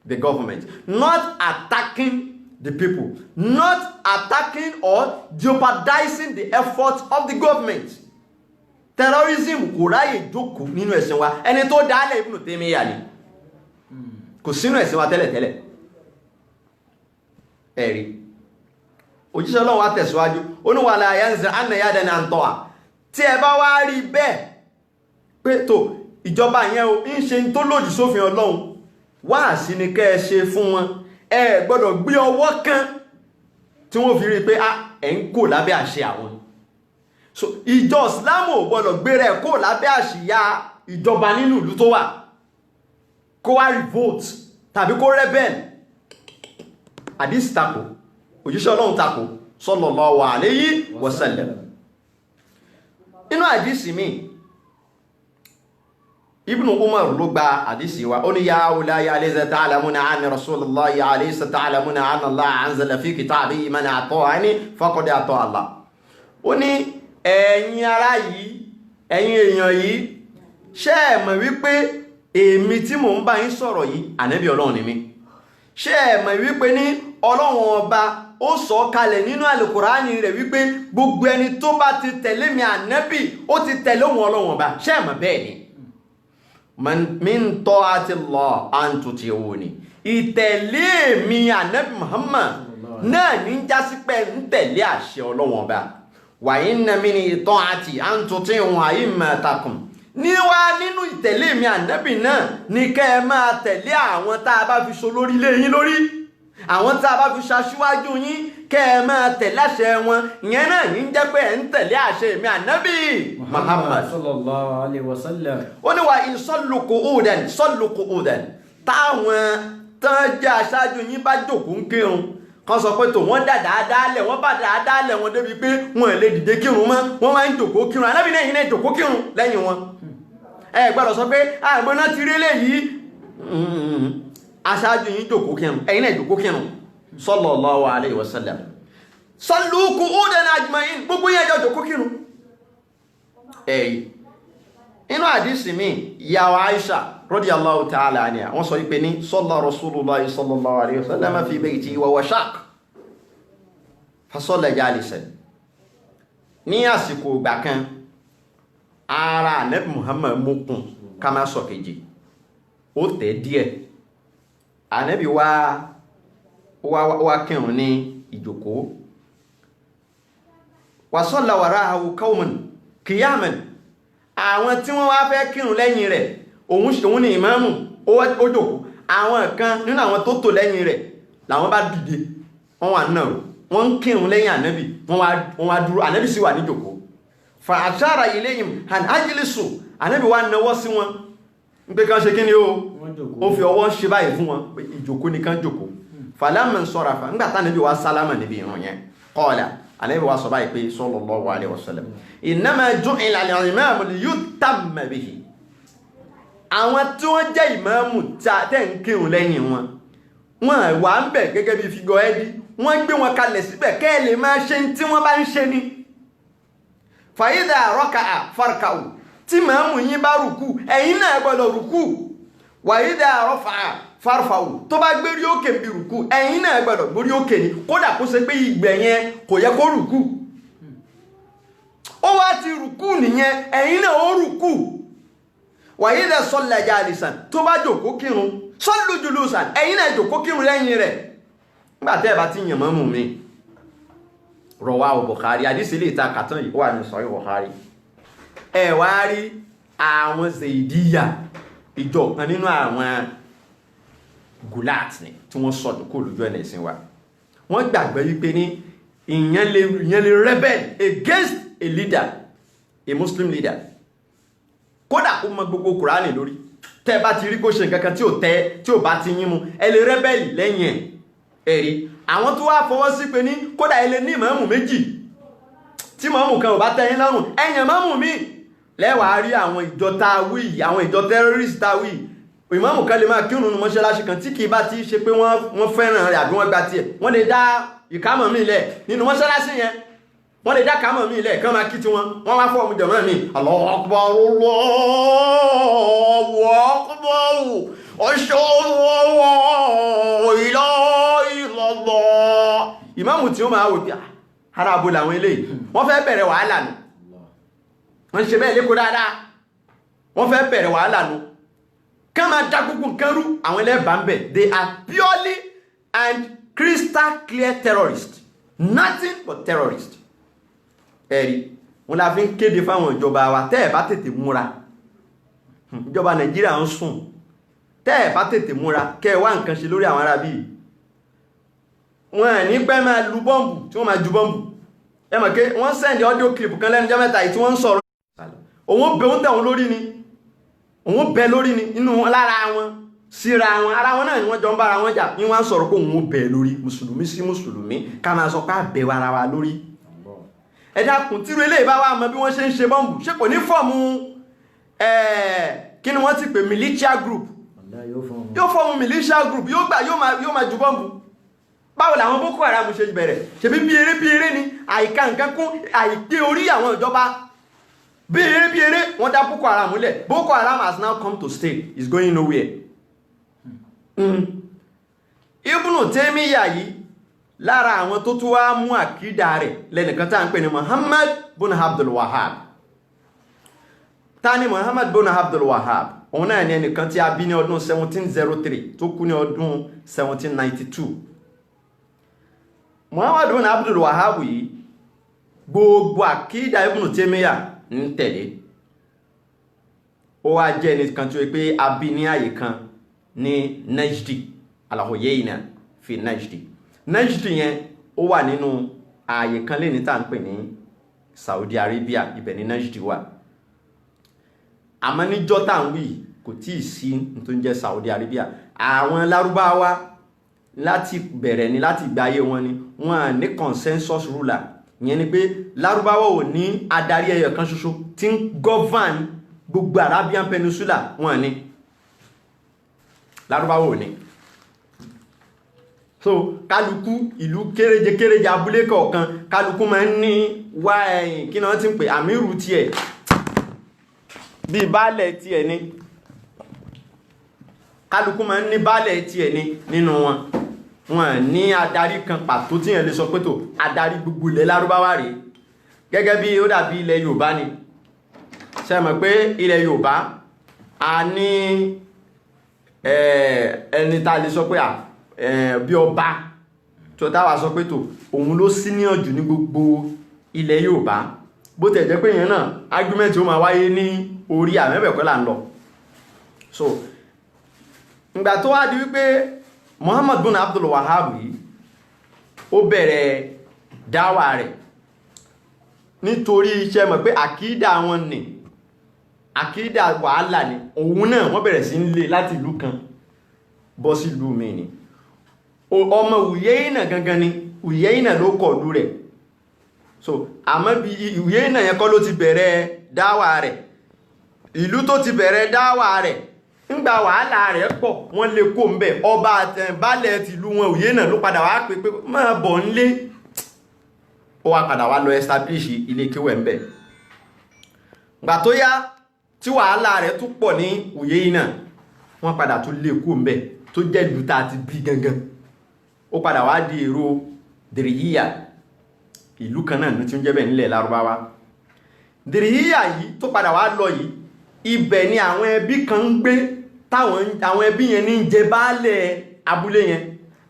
the government, not attacking the people, not attacking or jeopardizing the efforts of the government. Terrorism kò ráyè jókòó nínú ẹ̀sìn wa. Ẹni tó dálẹ̀ Ibn Taymiyyah ni. Kò sínú ẹ̀sìn wa tẹ́lẹ̀tẹ́lẹ̀. Ẹ̀rí. Òjíṣẹ́ Ọlọ́run wá tẹ̀síwájú. Ó ní wala yanzi'anna yadan an ta'a. Tí ẹ bá wá rí bẹ́ẹ̀ pé tó ìjọba yẹn o ń ṣe tó lòdì sófin Ọlọ́run. Wáàsí ni kẹ́ ẹ ṣe fún wọn. Ẹ gbọ́dọ̀ gbé ọwọ́ kan tí wọ́n fi rí pé ẹ̀ ń kò lábẹ́ àṣẹ àwọn. So ìjọ Islam ò gbọ́dọ̀ gbéra ẹ̀ kó lábẹ́ àṣìyá ìjọba nínú ìlú tó wà kó wá revolt tàbí kó rebel. Àdísì tako òjíṣẹ́ Ọlọ́run tako sallallahu alayhi wa sallam. Inú àdísì mi Ibn Umar ló gba àdísì wa ó ní ya awliya alaysa ta'lamuna anna Rasulullahi alaysa ta'lamuna anna Allah anzala fi kitabihi man ata'ani faqad ata'a Allah. Ó ní ẹ̀yin ará yìí ẹ̀yin èèyàn yìí ṣé ẹ mọ̀ wípé èmi tí mò ń bá yín sọ̀rọ̀ yìí ànábì Ọlọ́run ni mí. Ṣé ẹ mọ̀ wípé ní Ọlọ́run ọba ó sọ kalẹ̀ nínú Al-Qur'ani rẹ̀ wípé gbogbo ẹni tó bá ti tẹ̀lé mi ànábì ó ti tẹ̀lé òun Ọlọ́run ọba. Ṣé ẹ mọ̀ bẹ́ẹ̀ ni? Min ta'ati Allah an tuti'uni. Ìtẹ̀lé mi ànábì Muhammad náà ní jásí pé ń tẹ̀lé àṣẹ Ọlọ́run ọba. Wa inna min ta'ati an tuti'u a'immatakum. Níwá nínú ìtẹ̀lé mi ànábì náà ní kẹ́ ẹ máa tẹ̀lé àwọn tá a bá fi so lórí lé yín lórí. Àwọn tá a bá fi ṣaṣíwájú yín kẹ́ ẹ máa tẹ̀lé àṣẹ wọn. Ìyẹn náà ní jẹ́ pé ẹ̀ ń tẹ̀lé àṣẹ mi ànábì Muhammad sallallahu alaihi wasallam. Ó ní wa in sallu qu'udan táwọn tán jẹ́ aṣáájú yín bá jókòó ń kírun kan sọ pé tó wọ́n dáadáa wọ́n bá dáadáa wọn débi pé wọ́n lè dìde kírun mọ́ wọ́n wá ń jókòó kírun ànábì náà yìí náà jókòó kírun lẹ́yìn wọn. Ẹ gbọ́dọ̀ sọ pé àgbọ̀nà ti rí léyìí aṣáájú yìí jókòó kírun ẹ̀yin náà jókòó kírun sallallahu alayhi wa sallam. Sallu qu'udan ajma'in gbogbo yẹn jọ jókòó kírun. Inú àdísì mi ìyàwó Aisha radiyallahu ta'ala anha wọ́n sọ wípé ní salla Rasulullahi sallallahu alayhi wa sallam fi bayti wa huwa shaq fa salla jalisan. Ní àsìkò ìgbà kan ara Ànábì Muhammad mokun ká má sọ kejì ó tẹ̀ díẹ̀. Ànábì wá kírun ní ìjókòó. Wa salla wara'ahu qawmun qiyaman. Àwọn tí wọ́n wá fẹ́ kírun lẹ́yìn rẹ̀ òun ni ìmáàmù ó jókòó. Àwọn kan nínú àwọn tó tò lẹ́yìn rẹ̀ làwọn bá dìde wọ́n wà náà wọ́n ń kírun lẹ́yìn ànábì wọ́n wá dúró ànábì sì wà ní jókòó. Fa ashara ilayhim an ajlisu ànábì wá nawọ́ sí wọn ń pé kán ṣe kí ni ó fi ọwọ́ ṣe báyìí fún wọn pé ìjókòó ni kán jókòó. Falamma nsarafa nígbà tá ànábì wá sálámà níbi ìrun yẹn qala ànábì wá sọ báyìí pé sallallahu alaihi wasallam innama ju'ila al-imamu liyutamma bihi. Àwọn tí wọ́n jẹ́ ìmáàmù tẹ́ ń kírun lẹ́yìn wọn wọ́n wà ń bẹ̀ gẹ́gẹ́ bí figọ ẹbí wọ́n gbé wọn kalẹ̀ síbẹ̀ kẹ́ ẹ lè máa ṣe tí wọ́n bá ń ṣe ni. Fa idha raka'a farka'u. Tí ìmáàmù yín bá rùkú ẹ̀yin náà gbọ́dọ̀ rùkú. Wa idha rafa'a farfa'u. Tó bá gbérí òkè bí rùkú ẹ̀yin náà gbọ́dọ̀ gbórí òkè ni kódà kó ṣe pé ìgbẹ̀ yẹn kò yẹ kó rùkú. Ó wá ti rùkú nìyẹn ẹ̀yin náà ó rùkú. wa idha salla jalisan tó bá jókòó kírun sallu julusan ẹ̀yin náà jókòó kírun lẹ́yìn rẹ̀ nígbà tẹ́ bá ti yàn mọ́mù mi Rawahu Bukhari hadisi lè ta kàtán yìí wà ní Sahih Bukhari ẹ wá rí àwọn Zaidiyya ìjọ kan nínú àwọn gulat ni tí wọ́n sọ̀dọ̀ kó lójú ẹ̀nà ìsìn wa wọ́n gbàgbé wípé ní ìyẹn lè rebel against a leader, a Muslim leader. Kódà kó mọ gbogbo Kùránì lórí tẹ́ bá ti rí kó ṣe nǹkan kan tí ò bá ti yín mu ẹ lè rebel lẹ́yìn ẹ̀rí àwọn tó wá fọwọ́ sí pé ní kódà ẹ lè ní ìmáàmù méjì tí ìmáàmù kan ò bá tẹ́ yín lọ́rùn ẹ̀yàn ìmáàmù mi lẹ́wàá rí àwọn ìjọ táwí àwọn ìjọ terrorist táwí ìmáàmù kan lè máa kírun ní mọ́ṣáláṣí kan tí kì í bá ti ṣe pé wọ́n fẹ́ràn rẹ̀ àbí wọ́n gba tiẹ̀ wọ́n lè dá ìkámọ̀ mi lẹ̀ nínú mọ́ṣáláṣí yẹn wọ́n lè dá kámọ̀ mi lẹ̀ kán máa kí tí wọ́n wá fọ́ ọmọ jọ̀mọ́ mi Allahu Akbar Allahu Akbar ashhadu an la ilaha illallah ìmáàmù tí ó máa wò pé ara abo làwọn eléyìí wọ́n fẹ́ bẹ̀rẹ̀ wàhálà nù wọ́n ṣe bẹ́ẹ̀ lẹ́kọ̀ọ́ dáadáa wọ́n fẹ́ bẹ̀rẹ̀ wàhálà nù ká máa dá gbogbo nǹkan rú àwọn ẹlẹ́bàá ń bẹ̀ they are purely and crystal clear terrorists nothing but terrorists ẹ̀rí wọn la fi ń kéde fáwọn ìjọba wa tẹ́ ẹ̀ bá tètè múra ìjọba Nàìjíríà ń sùn tẹ́ ẹ̀ bá tètè múra kẹ́ ẹ wá nǹkan ṣe lórí àwọn ará bíi wọn ní pẹ́ máa lu bọ́ǹbù tí wọ́n máa ju bọ́ǹbù ẹ mọ̀ pé wọ́n send audio clip kan lẹ́nu jọ́ mẹ́ta yìí tí wọ́n ń sọ̀rọ̀ òun bẹ òun tẹ̀wọ̀n lórí ni òun bẹ lórí ni inú lára wọn síra wọn ara wọn náà ni wọ́n jọ ń bára wọn jà ní wọ́n á sọ̀rọ̀ pé òun bẹ lórí mùsùlùmí sí mùsùlùmí ká máa sọ pé àbẹ̀ ara wa lórí ẹ dákun tí ilé ìbá wa mọ bí wọ́n ṣe ń ṣe bọ́ǹbù ṣé kò ní fọ́ọ̀mù kí ni wọ́n ti pè militia group yóò fọ́ọ̀mù militia group yóò gbà yóò máa ju bọ́ǹbù báwo làwọn Boko Haram ṣe bẹ̀rẹ̀ ṣebí bí eré ni àìka nǹkan kún àìpé orí àwọn ìjọba bí eré wọ́n dá Boko Haram múlẹ̀ Boko Haram has now come to stay is going nowhere. Ibn Taymiyyah yìí lára àwọn tó tún wá mú àkídà rẹ̀ lẹ́nìkan tá ń pè ní Muhammad bin Abdul Wahhab ta ni Muhammad bin Abdul Wahhab òun náà ni ẹnìkan tí a bí ní ọdún 1703 tó kú ní ọdún 1792. Muhammad bin Abdul Wahhab yìí gbogbo àkídà Ibn Taymiyyah ń tẹ̀lé ó wá jẹ́ ẹnìkan tó yẹ pé a bí ní àyè kan ní Najdi al-Huyayna fi Najdi yẹn ó wà nínú ààyè kan lè ní tá ń pè ní Saudi Arabia ibẹ̀ ní Najdi wà àmọ́ níjọ́ tá ń wí kò tí ì sí tó ń jẹ́ Saudi Arabia àwọn Lárúbáwá láti bẹ̀rẹ̀ ni láti gbáyé wọn ni wọ́n ní consensus ruler ìyẹn ni pé Lárúbáwá ò ní adarí ẹyọ kan ṣoṣo tí ń govern gbogbo Arabian Peninsula wọ́n ní Lárúbáwá ò ní so kálukú ìlú kéréje abúlé kọ̀ọ̀kan kálukú máa ń ní wá ẹ̀yìn kí náà ti ń pè àmírù tiẹ̀ bí baálẹ̀ tiẹ̀ ni kálukú máa ń ní baálẹ̀ tiẹ̀ ni nínú wọn ní adarí kan pàtó tí yẹn lè sọ pé tó adarí gbogbo ilẹ̀ Lárúbáwá rèé gẹ́gẹ́ bí ó dàbí ilẹ̀ Yorùbá ni ṣe mọ̀ pé ilẹ̀ Yorùbá a ní ẹni tá lè sọ pé bí ọba tó táwà sọ pé tó òun ló senior jù ní gbogbo ilẹ̀ Yorùbá bó tẹ̀ jẹ́ pé yẹn náà argument ó máa wáyé ní orí àmẹ́bẹ̀kọ́ là ń lọ so ìgbà tó wá di wípé Muhammad bin Abdul Wahhab yìí ó bẹ̀rẹ̀ dáwà rẹ̀ nítorí iṣẹ́ mọ̀ pé àkídà wọn ni àkídà wàhálà ni òun náà wọ́n bẹ̀rẹ̀ sí ń lé láti ìlú kan bọ́ sí ìlú mi ni ọmọ Uyayna gangan ni Uyayna ló kọ̀lú rẹ̀ so àmọ́ bí Uyayna yẹn kọ́ ló ti bẹ̀rẹ̀ dáwà rẹ̀ ìlú tó ti bẹ̀rẹ̀ dáwà rẹ̀ ńgbà wàhálà rẹ̀ pọ̀ wọ́n lè kó ń bẹ̀ ọba àtẹ̀bálẹ̀ tìlú wọn Uyayna ló padà wá pé máa bọ̀ ńlé ó wá padà wá lọ establish ilé kíwẹ̀ ń bẹ̀ gbà tó yá tí wàhálà rẹ̀ tún pọ̀ ní Uyayna wọ́n padà tún lè kó ń bẹ̀ tó jẹ́ ìlú tá ti bí gangan ó padà wá di èrò Diriyya ìlú kan náà ní tí ó ń jẹ́ bẹ̀ nílẹ̀ Lárúbáwá Diriyya yìí tó padà wá lọ yìí ibẹ̀ ni àwọn ẹbí kan ń gbé àwọn ẹbí yẹn ní jẹ baálẹ̀ abúlé yẹn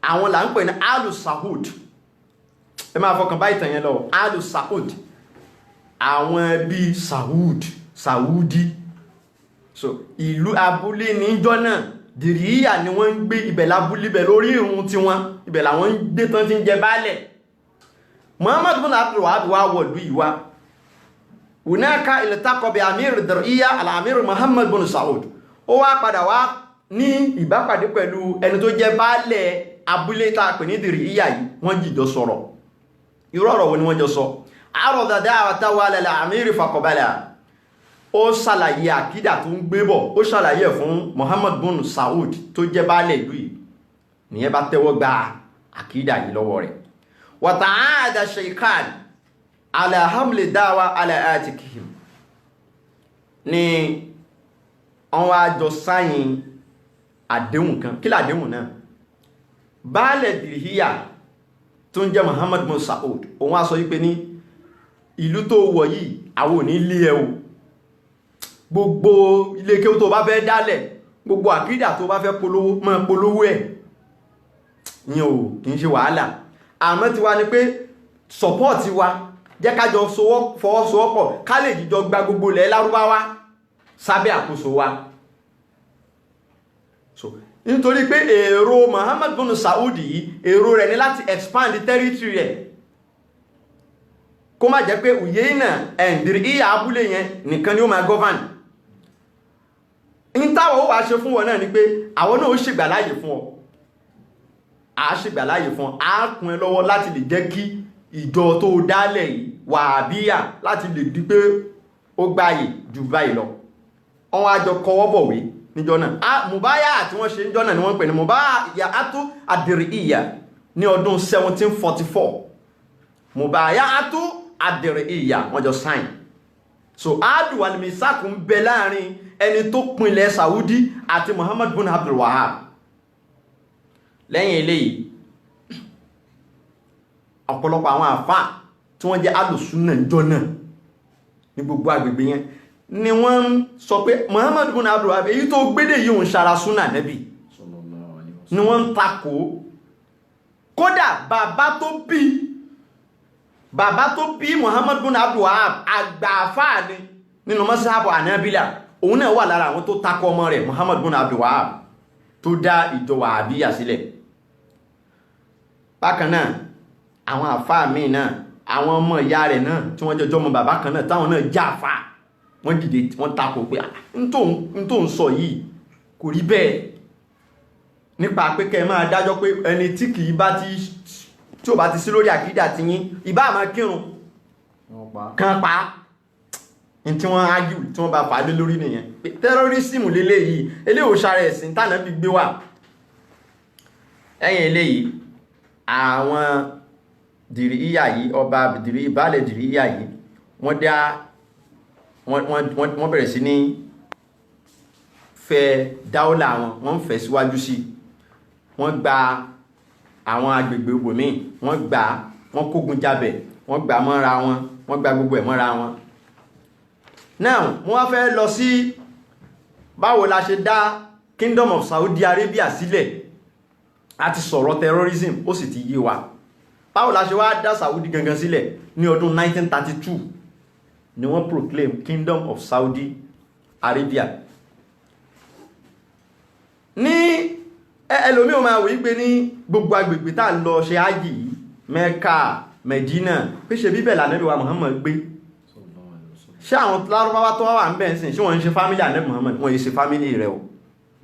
àwọn là ń pè ní Alu Saud ẹ máa fọkàn bá ìtàn yẹn lọ Alu Saud àwọn ẹbí Saudi so ìlú abúlé níjọ́ náà Dìríyà ni wọ́n ń gbé ibẹ̀ lábúlé ibẹ̀ lórí ìrun tiwọn ibẹ̀ làwọn ń gbé tán ti ń jẹ baálẹ̀ Muhammad bin Abdul Wahhab wá wọ̀lú ìwá hunaka iltaqa bi amir Dìríyà al-amir Muhammad bin Saud ó wá padà wá ní ìbápàdé pẹ̀lú ẹni tó jẹ́ baálẹ̀ abúlé tá a pè ní Dìríyà yìí wọ́n jìjọ sọ̀rọ̀ irú ọ̀rọ̀ wo ni wọ́n jọ sọ àrọ̀dà da'watahu ala al-amir faqabala ó ṣàlàyé àkídà tó ń gbé bọ̀ ó ṣàlàyé fún Muhammad bin Saud tó jẹ́ baálẹ̀ ìlú yìí nìyẹn bá tẹ́wọ́ gba àkídà yìí lọ́wọ́ rẹ̀ wa ta'ada shaykhan ala hamli da'wa ala atikihim ni wọ́n wá jọ sáyìn àdéhùn kan kí làdéhùn náà baálẹ̀ Dìríyà tó ń jẹ́ Muhammad bin Saud òun wá sọ wípé ní ìlú tó wọ̀ yìí àwọn ò ní lé ẹ o gbogbo ilé kéwú tó bá fẹ́ dálẹ̀ gbogbo àkídà tó bá fẹ́ polówó máa polówó ẹ̀ yẹn ò kì í ṣe wàhálà àmọ́ tiwa ni pé support wa jẹ́ ká jọ fọwọ́sowọ́pọ̀ ká lè jíjọ gba gbogbo ilẹ̀ Lárúbáwá sábẹ́ àkóso wa so nítorí pé èrò Muhammad bin Saud yìí èrò rẹ̀ ní láti expand territory rẹ̀ kó má jẹ́ pé Uyayna Dìríyà abúlé yẹn nìkan ni ó máa govern in táwọn ó wá ṣe fún wọn náà ni pé àwọn náà ó ṣègbà láàyè fún ọ a ṣègbà láàyè fún ọ a kún ẹ lọ́wọ́ láti lè jẹ́ kí ìjọ tó dálẹ̀ yìí Wàhábíyà láti lè di pé ó gbáyè jù báyìí lọ wọ́n á jọ kọwọ́ bọ̀wé níjọ́ náà mùbáyà tí wọ́n ṣe níjọ́ náà ni wọ́n pè ní Mubaya'atu ad-Dir'iyya ní ọdún 1744 Mubaya'atu ad-Dir'iyya wọ́n jọ sign so adu wal misaq ń bẹ láàrin ẹni tó pinlẹ̀ Saudi àti Muhammad bin Abdul Wahhab lẹ́yìn eléyìí ọ̀pọ̀lọpọ̀ àwọn àfà tí wọ́n jẹ́ alùsúnà níjọ́ náà ní gbogbo agbègbè yẹn ni wọ́n sọ pé Muhammad bin Abdul Wahhab èyí tó gbédè yìí ń ṣara súnà nẹ́bì ni wọ́n ń takò kódà bàbá tó bí Muhammad bin Abdul Wahhab àgbàfà ni nínú mazhabu Hanabila òun náà wà lára àwọn tó takò ọmọ rẹ̀ Muhammad bin Abdul Wahhab tó dá ìjọ Wàhábíyà sílẹ̀ bákan náà àwọn àfà míì náà àwọn ọmọ ìyá rẹ̀ náà tí wọ́n jọjọ́ ọmọ bàbá kan náà táwọn náà jáfà wọ́n dìde wọ́n takò pé n tó ń sọ yìí kò rí bẹ́ẹ̀ nípa pé kẹ́ máa dájọ́ pé ẹni tí kìí bá tí ò bá ti sí lórí àkídà ti yín ìbá máa kírun kan pa ní tí wọ́n ágìw tí wọ́n bá fà lé lórí nìyẹn pé tẹ́rọrísìmù lélẹ́yìí eléyìí sára ẹ̀sìn tánà fi gbé wà ẹ̀yìn eléyìí àwọn Dìríyà yìí ọba baálẹ̀ Dìríyà yìí wọ́n bẹ̀rẹ̀ sí ní fẹ́ dáúlà wọ́n fẹ́ síwájú sí wọ́n gba àwọn agbègbè ibòmíì wọ́n kógun jábẹ̀ wọ́n gbà mọ́ra wọ́n gba gbogbo ẹ̀ mọ́ra wọn now wọ́n fẹ́ lọ sí báwo la ṣe dá Kingdom of Saudi Arabia sílẹ̀ àti sọ̀rọ̀ terrorism ó sì ti yé wa báwo la ṣe wá dá Saudi gangan sílẹ̀ ní ọdún 1932 ni wọ́n proclaim Kingdom of Saudi Arabia ní ẹlòmí o máa wí pé ní gbogbo agbègbè tá lọ ṣe ájì yìí Mẹ́kà Medina pé ṣe bíbẹ̀ l'Ànábì wa Muhammad gbé ṣé àwọn Lárúbáwá tó wà ń bẹ̀ ń sìn ṣé wọ́n ń ṣe fámílì Ànábì Muhammad wọ́n yìí ṣe fámílì rẹ̀ o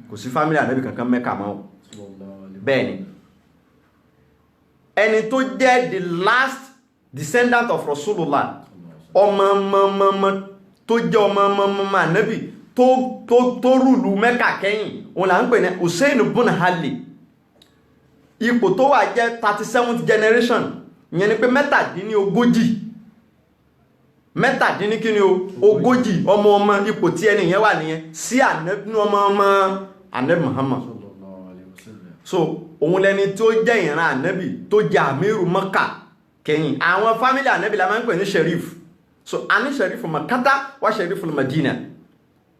kò sí fámílì Ànábì kankan Mẹ́kà mọ́ bẹ́ẹ̀ni ẹni tó jẹ́ the last descendant of Rasulullah ọmọ tó jẹ́ ọmọ Ànábì tó rúlù Mẹ́kà kẹ́yìn òun là ń pè ní Hussein ibn Ali ipò tó wà jẹ́ 37th generation ìyẹn ni pé mẹ́tàdínlógójì ọmọ ipò tí ẹni yẹn wà nìyẹn sí Ànábì ọmọ Ànábì Muhammad so òun lẹni tó jẹ́ ìran Ànábì tó jẹ́ àmírù Mẹ́kà kẹ́yìn àwọn fámílì Ànábì la máa ń pè ní Sharif so a ní Sharif Makkata wá Sharif Madina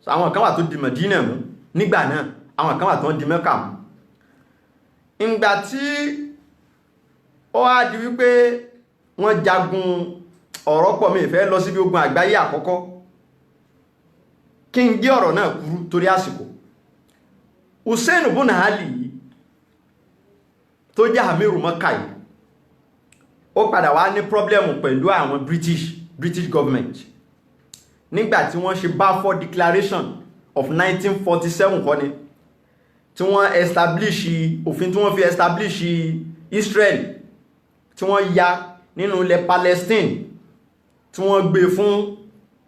so àwọn kan wà tó di Mẹdínà mú nígbà náà, àwọn kan wà tó di Mẹ́kà mú. Ìgbà tí ó wá di wípé wọ́n jagun ọ̀rọ̀ pọ̀, mi ìfẹ́ lọ síbi ogun àgbáyé àkọ́kọ́, kí n gé ọ̀rọ̀ náà kúrú torí àsìkò. Hussein ibn Ali tó jẹ́ Amiru Mẹ́kà yìí, ó padà wá ní pọ́blẹ́mù pẹ̀lú àwọn British government nígbà tí wọ́n ṣe Balfour Declaration of 1947 kọ́ ni, tí wọ́n establish òfin tí wọ́n fi establish Israel, tí wọ́n ya nínú ilẹ̀ Palestine, tí wọ́n gbé fún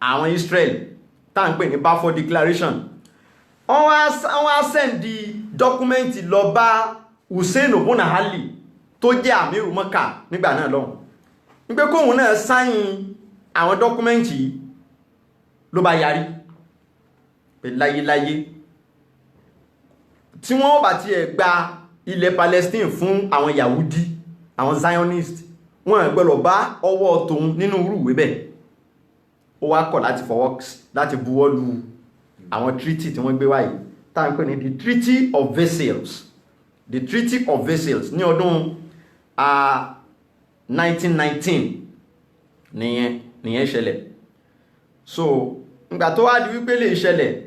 àwọn Israel, tá ń pè ní Balfour Declaration. Wọ́n wá sẹ́ndì dọ́kúmẹ́ntì lọ bá Hussein ibn Ali tó jẹ́ Amiru Mẹ́kà nígbà náà lọ́hùn, wípé kóhun náà sáyìn àwọn dọ́kúmẹ́ntì ló bá yarí pé láyéláyé tí wọ́n bá ti ẹ̀ gba ilẹ̀ Palestine fún àwọn Yahudi, àwọn Zionist, wọ́n gbọ́dọ̀ bá ọwọ́ tóun nínú irú ìwé bẹ́ẹ̀. Ó wá kọ̀ láti buwọ́ lu àwọn treaty tí wọ́n gbé wáyé tá ń pè ní the Treaty of Versailles. The Treaty of Versailles ní ọdún 1919 nìyẹn ṣẹlẹ̀. So ìgbà tó wá di wípé lè ṣẹlẹ̀,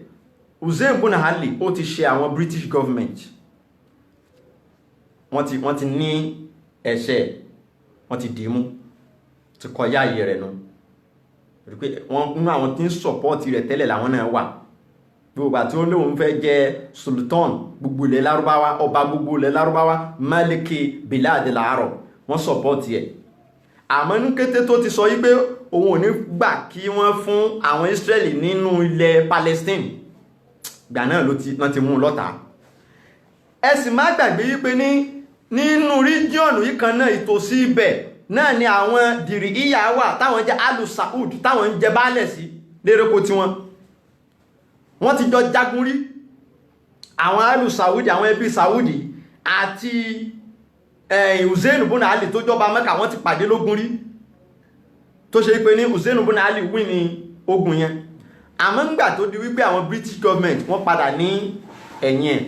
Hussein ibn Ali ó ti ṣe àwọn British government, wọ́n ti ní ẹ̀ṣẹ̀, wọ́n ti dìímú, ti kọjá ayé rẹ̀ nù. Wọ́n nínú àwọn tí ń sọ̀pọ́ọ̀tì rẹ̀ tẹ́lẹ̀ làwọn náà wà. Gbogbo àti ó lóun fẹ́ jẹ́ sultan gbogbo ilẹ̀ Lárúbáwá, ọba gbogbo ilẹ̀ Lárúbáwá, Maliki Bilad al-Arab, wọ́n sọ̀pọ́ọ̀tì ẹ̀. Àmọ́ ní kété tó ti sọ yí pé òun ò ní gbà kí wọ́n fún àwọn Israeli nínú ilẹ̀ Palestine, gbà náà wọ́n ti mú lọ́tà. Ẹ sì má gbàgbé yí pé nínú ríjíọ̀nù yìí kan náà, ìtòsí ibẹ̀ náà ni àwọn dìrì ìyá wà táwọn jẹ́ Alu Saud, táwọn ń jẹ baálẹ̀ sí lérèkó tí wọ́n ti jọ jagun rí. Àwọn Alu Saudi, àwọn ẹbí Saudi àti Hussein ibn Ali tó jọba Mẹ́kà, wọ́n ti pàdé lógun rí, tó ṣe pé ní Hussein ibn Ali win ní ogun yẹn. Àmọ́ nígbà tó di wípé àwọn British government wọ́n padà ní ẹ̀yìn ẹ̀,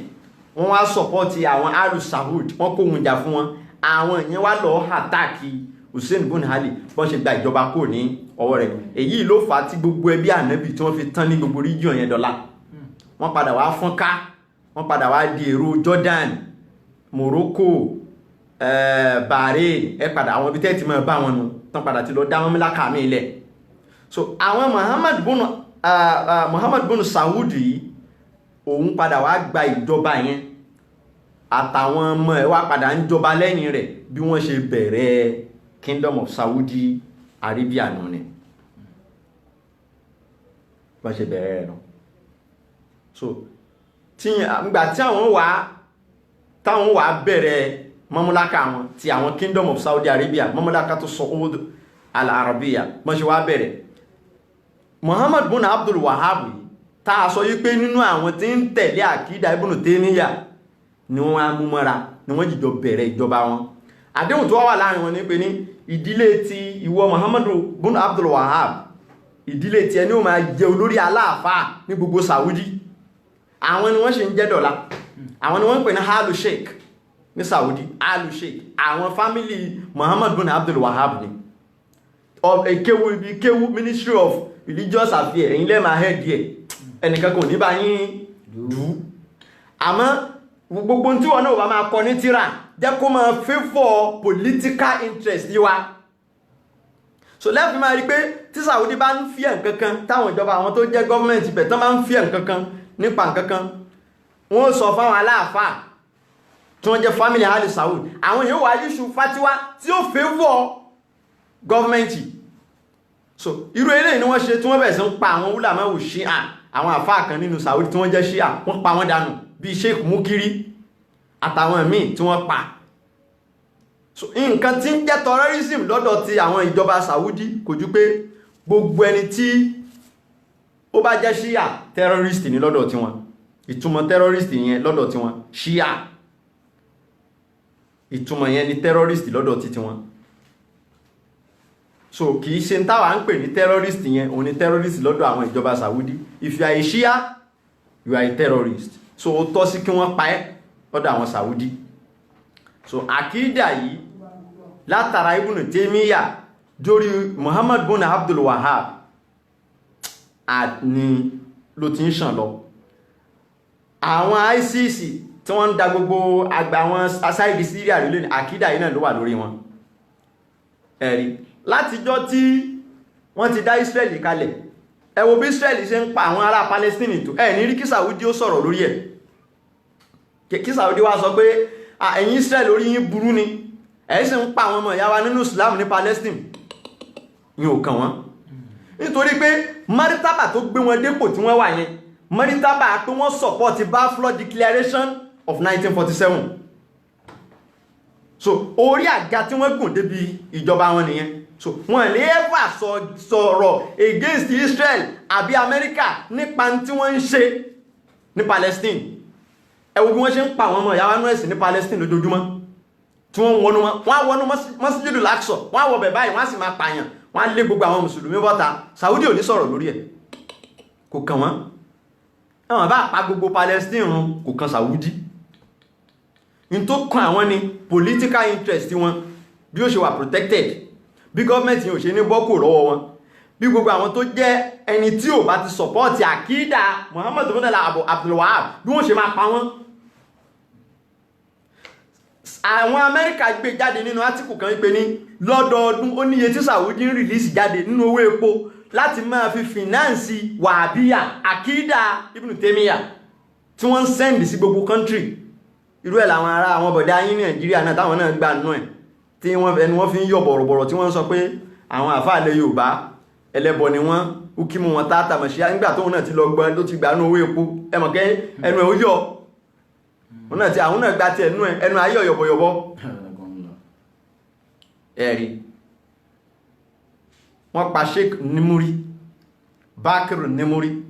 wọ́n wá sọ̀pọ́tì àwọn Alu Saud, wọ́n kó ohun jà fún wọn. Àwọn èèyàn wá lọ àtàkì Hussein ibn Ali bọ́n ṣe gba ìjọba kò ní ọwọ́ rẹ̀. Èyí ló fà á tí gbogbo ẹbí Ànábì tí wọ́n fi tán ní gbogbo region yẹn dọ́là. Wọ́n padà wá fọ́nká, wọ́n padà wá di èrò Jordan, Morocco, Bahrain, padà àwọn ibi tẹ́ẹ̀tì máa bá wọn nù, tán padà ti lọ dá Mamlaka mi ilẹ̀. So àwọn Muhammad bin Saud yìí, òun padà wá gba ìjọba yẹn, àtàwọn ọmọ ẹ̀ wá padà ń jọba lẹ́yìn rẹ̀, bí wọ́n ṣe bẹ̀rẹ̀ Kingdom of Saudi Arabia nù ni wọ́n ṣe bẹ̀rẹ̀ rẹ̀ nù. So ìgbà tí táwọn wà bẹ̀rẹ̀ Mamlaka wọn ti àwọn Kingdom of Saudi Arabia, Mamlaka tó Saud al-Arabiya, wọ́n ṣe wá bẹ̀rẹ̀. Muhammad bin Abdul Wahhab tá a sọ yí pé nínú àwọn tí ń tẹ̀lé àkídà Ibn Taymiyyah ni wọ́n á mú mọ́ra, ni wọ́n jìjọ bẹ̀rẹ̀ ìjọba wọn. Àdéhùn tó wà láàrin wọn ní pé ní ìdílé ti ìwọ Muhammad bin Abdul Wahhab, ìdílé ti ẹni ó máa jẹ olórí aláàfáà ní gbogbo Saudi. Àwọn ni wọ́n ṣe ń jẹ́ dọ̀la, àwọn ni wọ́n ń pè ní Alu Sheikh ní Saudi. Alu Sheikh, àwọn fámílì Muhammad bin Abdul Wahhab ni. Kéwu Ministry of Religious Affairs, ẹ̀yin lẹ́ẹ̀ máa head díẹ̀, ẹnìkan kò ní bá yín dù. Àmọ́ gbogbo tí wọ́n náà wà máa kọ ní tírà, jẹ́ kó máa favour political interest yíwa. So lẹ́fì máa rí pé tí Saudi bá ń fi ẹ̀nkankan, táwọn ìjọba àwọn tó jẹ́ gọ́ọ̀mẹ̀ntì bẹ̀ tán bá ń fi ẹ̀nkankan nípa nǹkankan, wọ́n sọ fáwọn aláàfáà tí wọ́n jẹ́ family Alu Saud, àwọn yóò wá issue fatiwa tí ó favour gọ́ọ̀mẹ̀ntì. So irú eléyìí ni wọ́n ṣe tí wọ́n bẹ̀rẹ̀ sí ń pa àwọn ulama Shia, àwọn àfáà kan nínú Saudi tí wọ́n jẹ́ Shia, wọ́n pa wọ́n dànù bí Sheikh Mukiri àtàwọn míì tí wọ́n pa. So nǹkan tí ń jẹ́ terrorism lọ́dọ̀ ti àwọn ìjọba Saudi kò ju pé gbogbo ẹni tí ó bá jẹ́ Shia terrorist ní lọ́dọ̀ tí wọn. Ìtumọ̀ terrorist yẹn lọ́dọ̀ tí wọn, Shia, ìtumọ̀ yẹn ni terrorist lọ́dọ̀ tí wọn. so kìí ṣe táwa ń pè ní terrorist yẹn òun ni terrorist lọ́dọ̀ àwọn ìjọba Saudi. If you are a Shia you are a terrorist, so ó tọ́ sí kí wọ́n pa ẹ́ lọ́dọ̀ àwọn Saudi. So àkídà yìí látara Ibn Taymiyyah dórí Muhammad bin Abdul Wahhab ni ló ti ń ṣàn lọ. Àwọn ISIS tí wọ́n ń da gbogbo àgbà wọn asáìdì Syria lórí ní àkídà yìí náà ló wà lórí wọn. Ẹ̀rí látijọ́ tí wọ́n ti dá Israel kalẹ̀, ẹ wo bí Israel ṣe ń pa àwọn ará Palestine tó ẹ̀ ní rí kí Saudi ó sọ̀rọ̀ lórí ẹ̀, kí Saudi wá sọ pé ẹ̀yin Israel orí yín burú ni ẹ̀ sì ń pa àwọn ọmọ ìyá wa nínú Islam ní Palestine, yín ò kàn wọ́n. Nítorí pé maritaba tó gbé wọn dépò tí wọ́n wà yẹn, maritaba pé wọ́n support Balfour Declaration of 1947. So orí àga tí wọ́n gùn débi ìjọba wọn nìyẹn. So wọ́n lè ever sọ̀rọ̀ against Israel àbí America nípa tí wọ́n ń ṣe ní Palestine. Ẹ wo bí wọ́n ṣe ń pa àwọn ọmọ ìyá wa nínú ẹ̀sìn ní Palestine lójoojúmọ́, tí wọ́n wọnú Masjidul Aqsa, wọ́n wọ bẹ̀ báyìí wọ́n sì máa pààyàn, wọ́n lé gbogbo àwọn mùsùlùmí bọ́ta. Saudi ò ní sọ̀rọ̀ lórí ẹ̀, kò kàn wọ́n. Àwọn bá pa gbogbo Palestine run, kò kan Saudi. In tó kan àwọn ni political interest wọn, bí ó ṣe wà protected, bí government yìí ò ṣe ní bọ́kù lọ́wọ́ wọn, bí gbogbo àwọn tó jẹ́ ẹni tí ò bá ti support àkídà Muhammad bin Abdul Wahhab bí wọ́n ṣe máa pa wọ́n. Àwọn Amẹ́ríkà gbé jáde nínú átíkù kan pé ní lọ́dọọdún ó níye tí Saudi ń release jáde nínú owó epo láti máa fi finance Wahhabiyya àkídà Ibn Taymiyyah tí wọ́n ń send sí gbogbo country. Irú ẹ̀ làwọn ará àwọn bọ̀dá yín ní Nàìjíríà náà táwọn náà gbà nú ẹ̀, tí ẹnu wọ́n fi ń yọ bọ̀rọ̀bọ̀rọ̀ tí wọ́n sọ pé àwọn àfáàlẹ̀ Yorùbá ẹlẹ́bọ ni wọ́n ó kí mú wọn tààtà mọ̀ṣíyá nígbà tóun náà ti lọ gbọ́n tó ti gbà nú owó epo. Ẹ mọ̀ kẹ́ ẹnu ẹ̀ ó yọ, àwọn náà gbá ti ẹnu ayé ọ̀yọ̀bọ̀yọ̀bọ̀. Ẹ̀rí wọ́n pa Sheikh Nimuri, Bakr Nimuri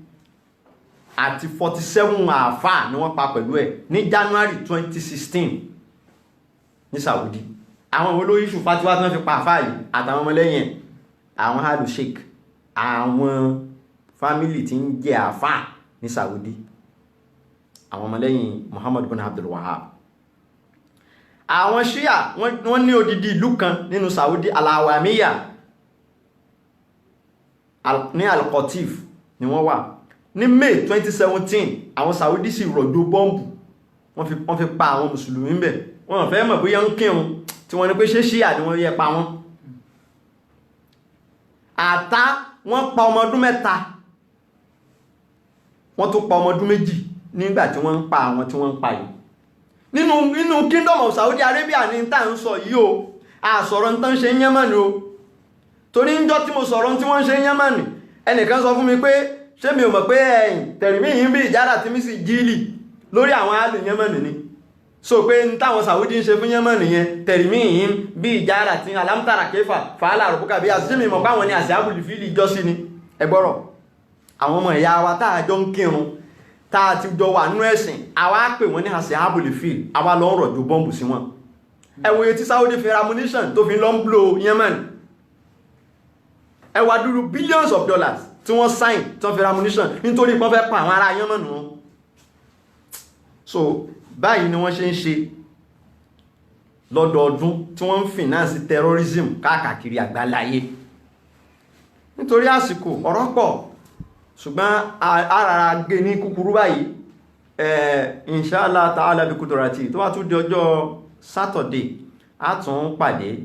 àti 47 àfáà ni wọ́n pa pẹ̀lú ẹ̀ ní January 2016 ní Saudi. Àwọn olóyìnṣù fatiwa tí wọ́n fi pa àfáà yìí àtàwọn ọmọlẹ́yìn àwọn Alu Sheikh, àwọn fámílì tí ń jẹ àfáà ní Saudi, àwọn ọmọlẹ́yìn Muhammad bin Abdul Wahhab. Àwọn Shia wọ́n ní odidi ìlú kan nínú Saudi, Al-Awamiyya ní Al-Qatif ni wọ́n wà. Ní May 2017 àwọn Saudi sì rọ̀jò bọ́m̀bù, wọ́n fi pa àwọn mùsùlùmí ń bẹ̀. Wọ́n fẹ́ mọ̀ bóyá ń kírun tí wọ́n ní pé ṣé Shia ni wọ́n yẹ pa wọ́n. Àtá wọ́n pa ọmọ ọdún 3, wọ́n tó pa ọmọ ọdún 2 nígbà tí wọ́n ń pa àwọn tí wọ́n ń pa yìí. Nínú Kingdom of Saudi Arabia ní tá ń sọ yìí o, a sọ̀rọ̀ ń tán ṣe Yemen o. Torí ń jọ tí mo sọ̀rọ̀ tí wọ́n ṣe Yemen, ẹnìkan sọ fún mi pé ṣé mi ò mọ̀ pé ẹ̀yìn tẹ̀rìmí yìí ń bí ìjára tí mi sì jíìlì lórí àwọn alù Yemen ni. So pé ń táwọn Saudi ń ṣe fún Yemen yẹn, tẹ̀rìmí yìí ń bí ìjára tí alámtàrà kéfà fàálà rọ̀bùkà bí àti mi mọ̀ pé àwọn ni àṣàbùlì fílì ìjọsí ni. Ẹgbọ́rọ̀ àwọn ọmọ ìyá wa táà jọ ń kírun, táà ti jọ wà nínú ẹ̀sìn, àwa pè wọ́n ní àṣàbùlì fílì, àwa lọ ń rọ̀jò bọ́m̀bù sí wọn. Ẹ wo iye tí Saudi fi ra ammunition tó fi lọ ń blow Yemen. Ẹ wá dúró billions of dollars tí wọ́n sign tó fi ra ammunition nítorí wọ́n fẹ́ pa àwọn ará Yemen wọn. So báyìí ni wọ́n ṣe ń ṣe lọ́dọọdún tí wọ́n ń finance terrorism káàkiri àgbáláyé. Nítorí àsìkò ọ̀rọ̀ pọ̀, ṣùgbọ́n ara gé ní kúkúrú báyìí. Inshallah ta'ala bí kudrati tó wá tún di ọjọ́ Saturday a tún pàdé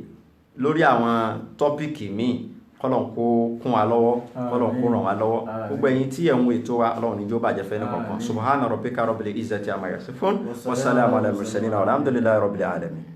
lórí àwọn tọ́pìkì míì. Kọ́lọ̀n kó kún wa lọ́wọ́, kọ́lọ̀n kó ràn wá lọ́wọ́. Gbogbo ẹ̀yin tí ẹ̀ ń wo ètò wa, Ọlọ́run ní jọ̀ọ́ bàjẹ́ fẹ́ ní kankan. Subhana rabbika rabbil izzati amma yasifun wa salamun ala al mursalin walhamdulillahi rabbil alamin.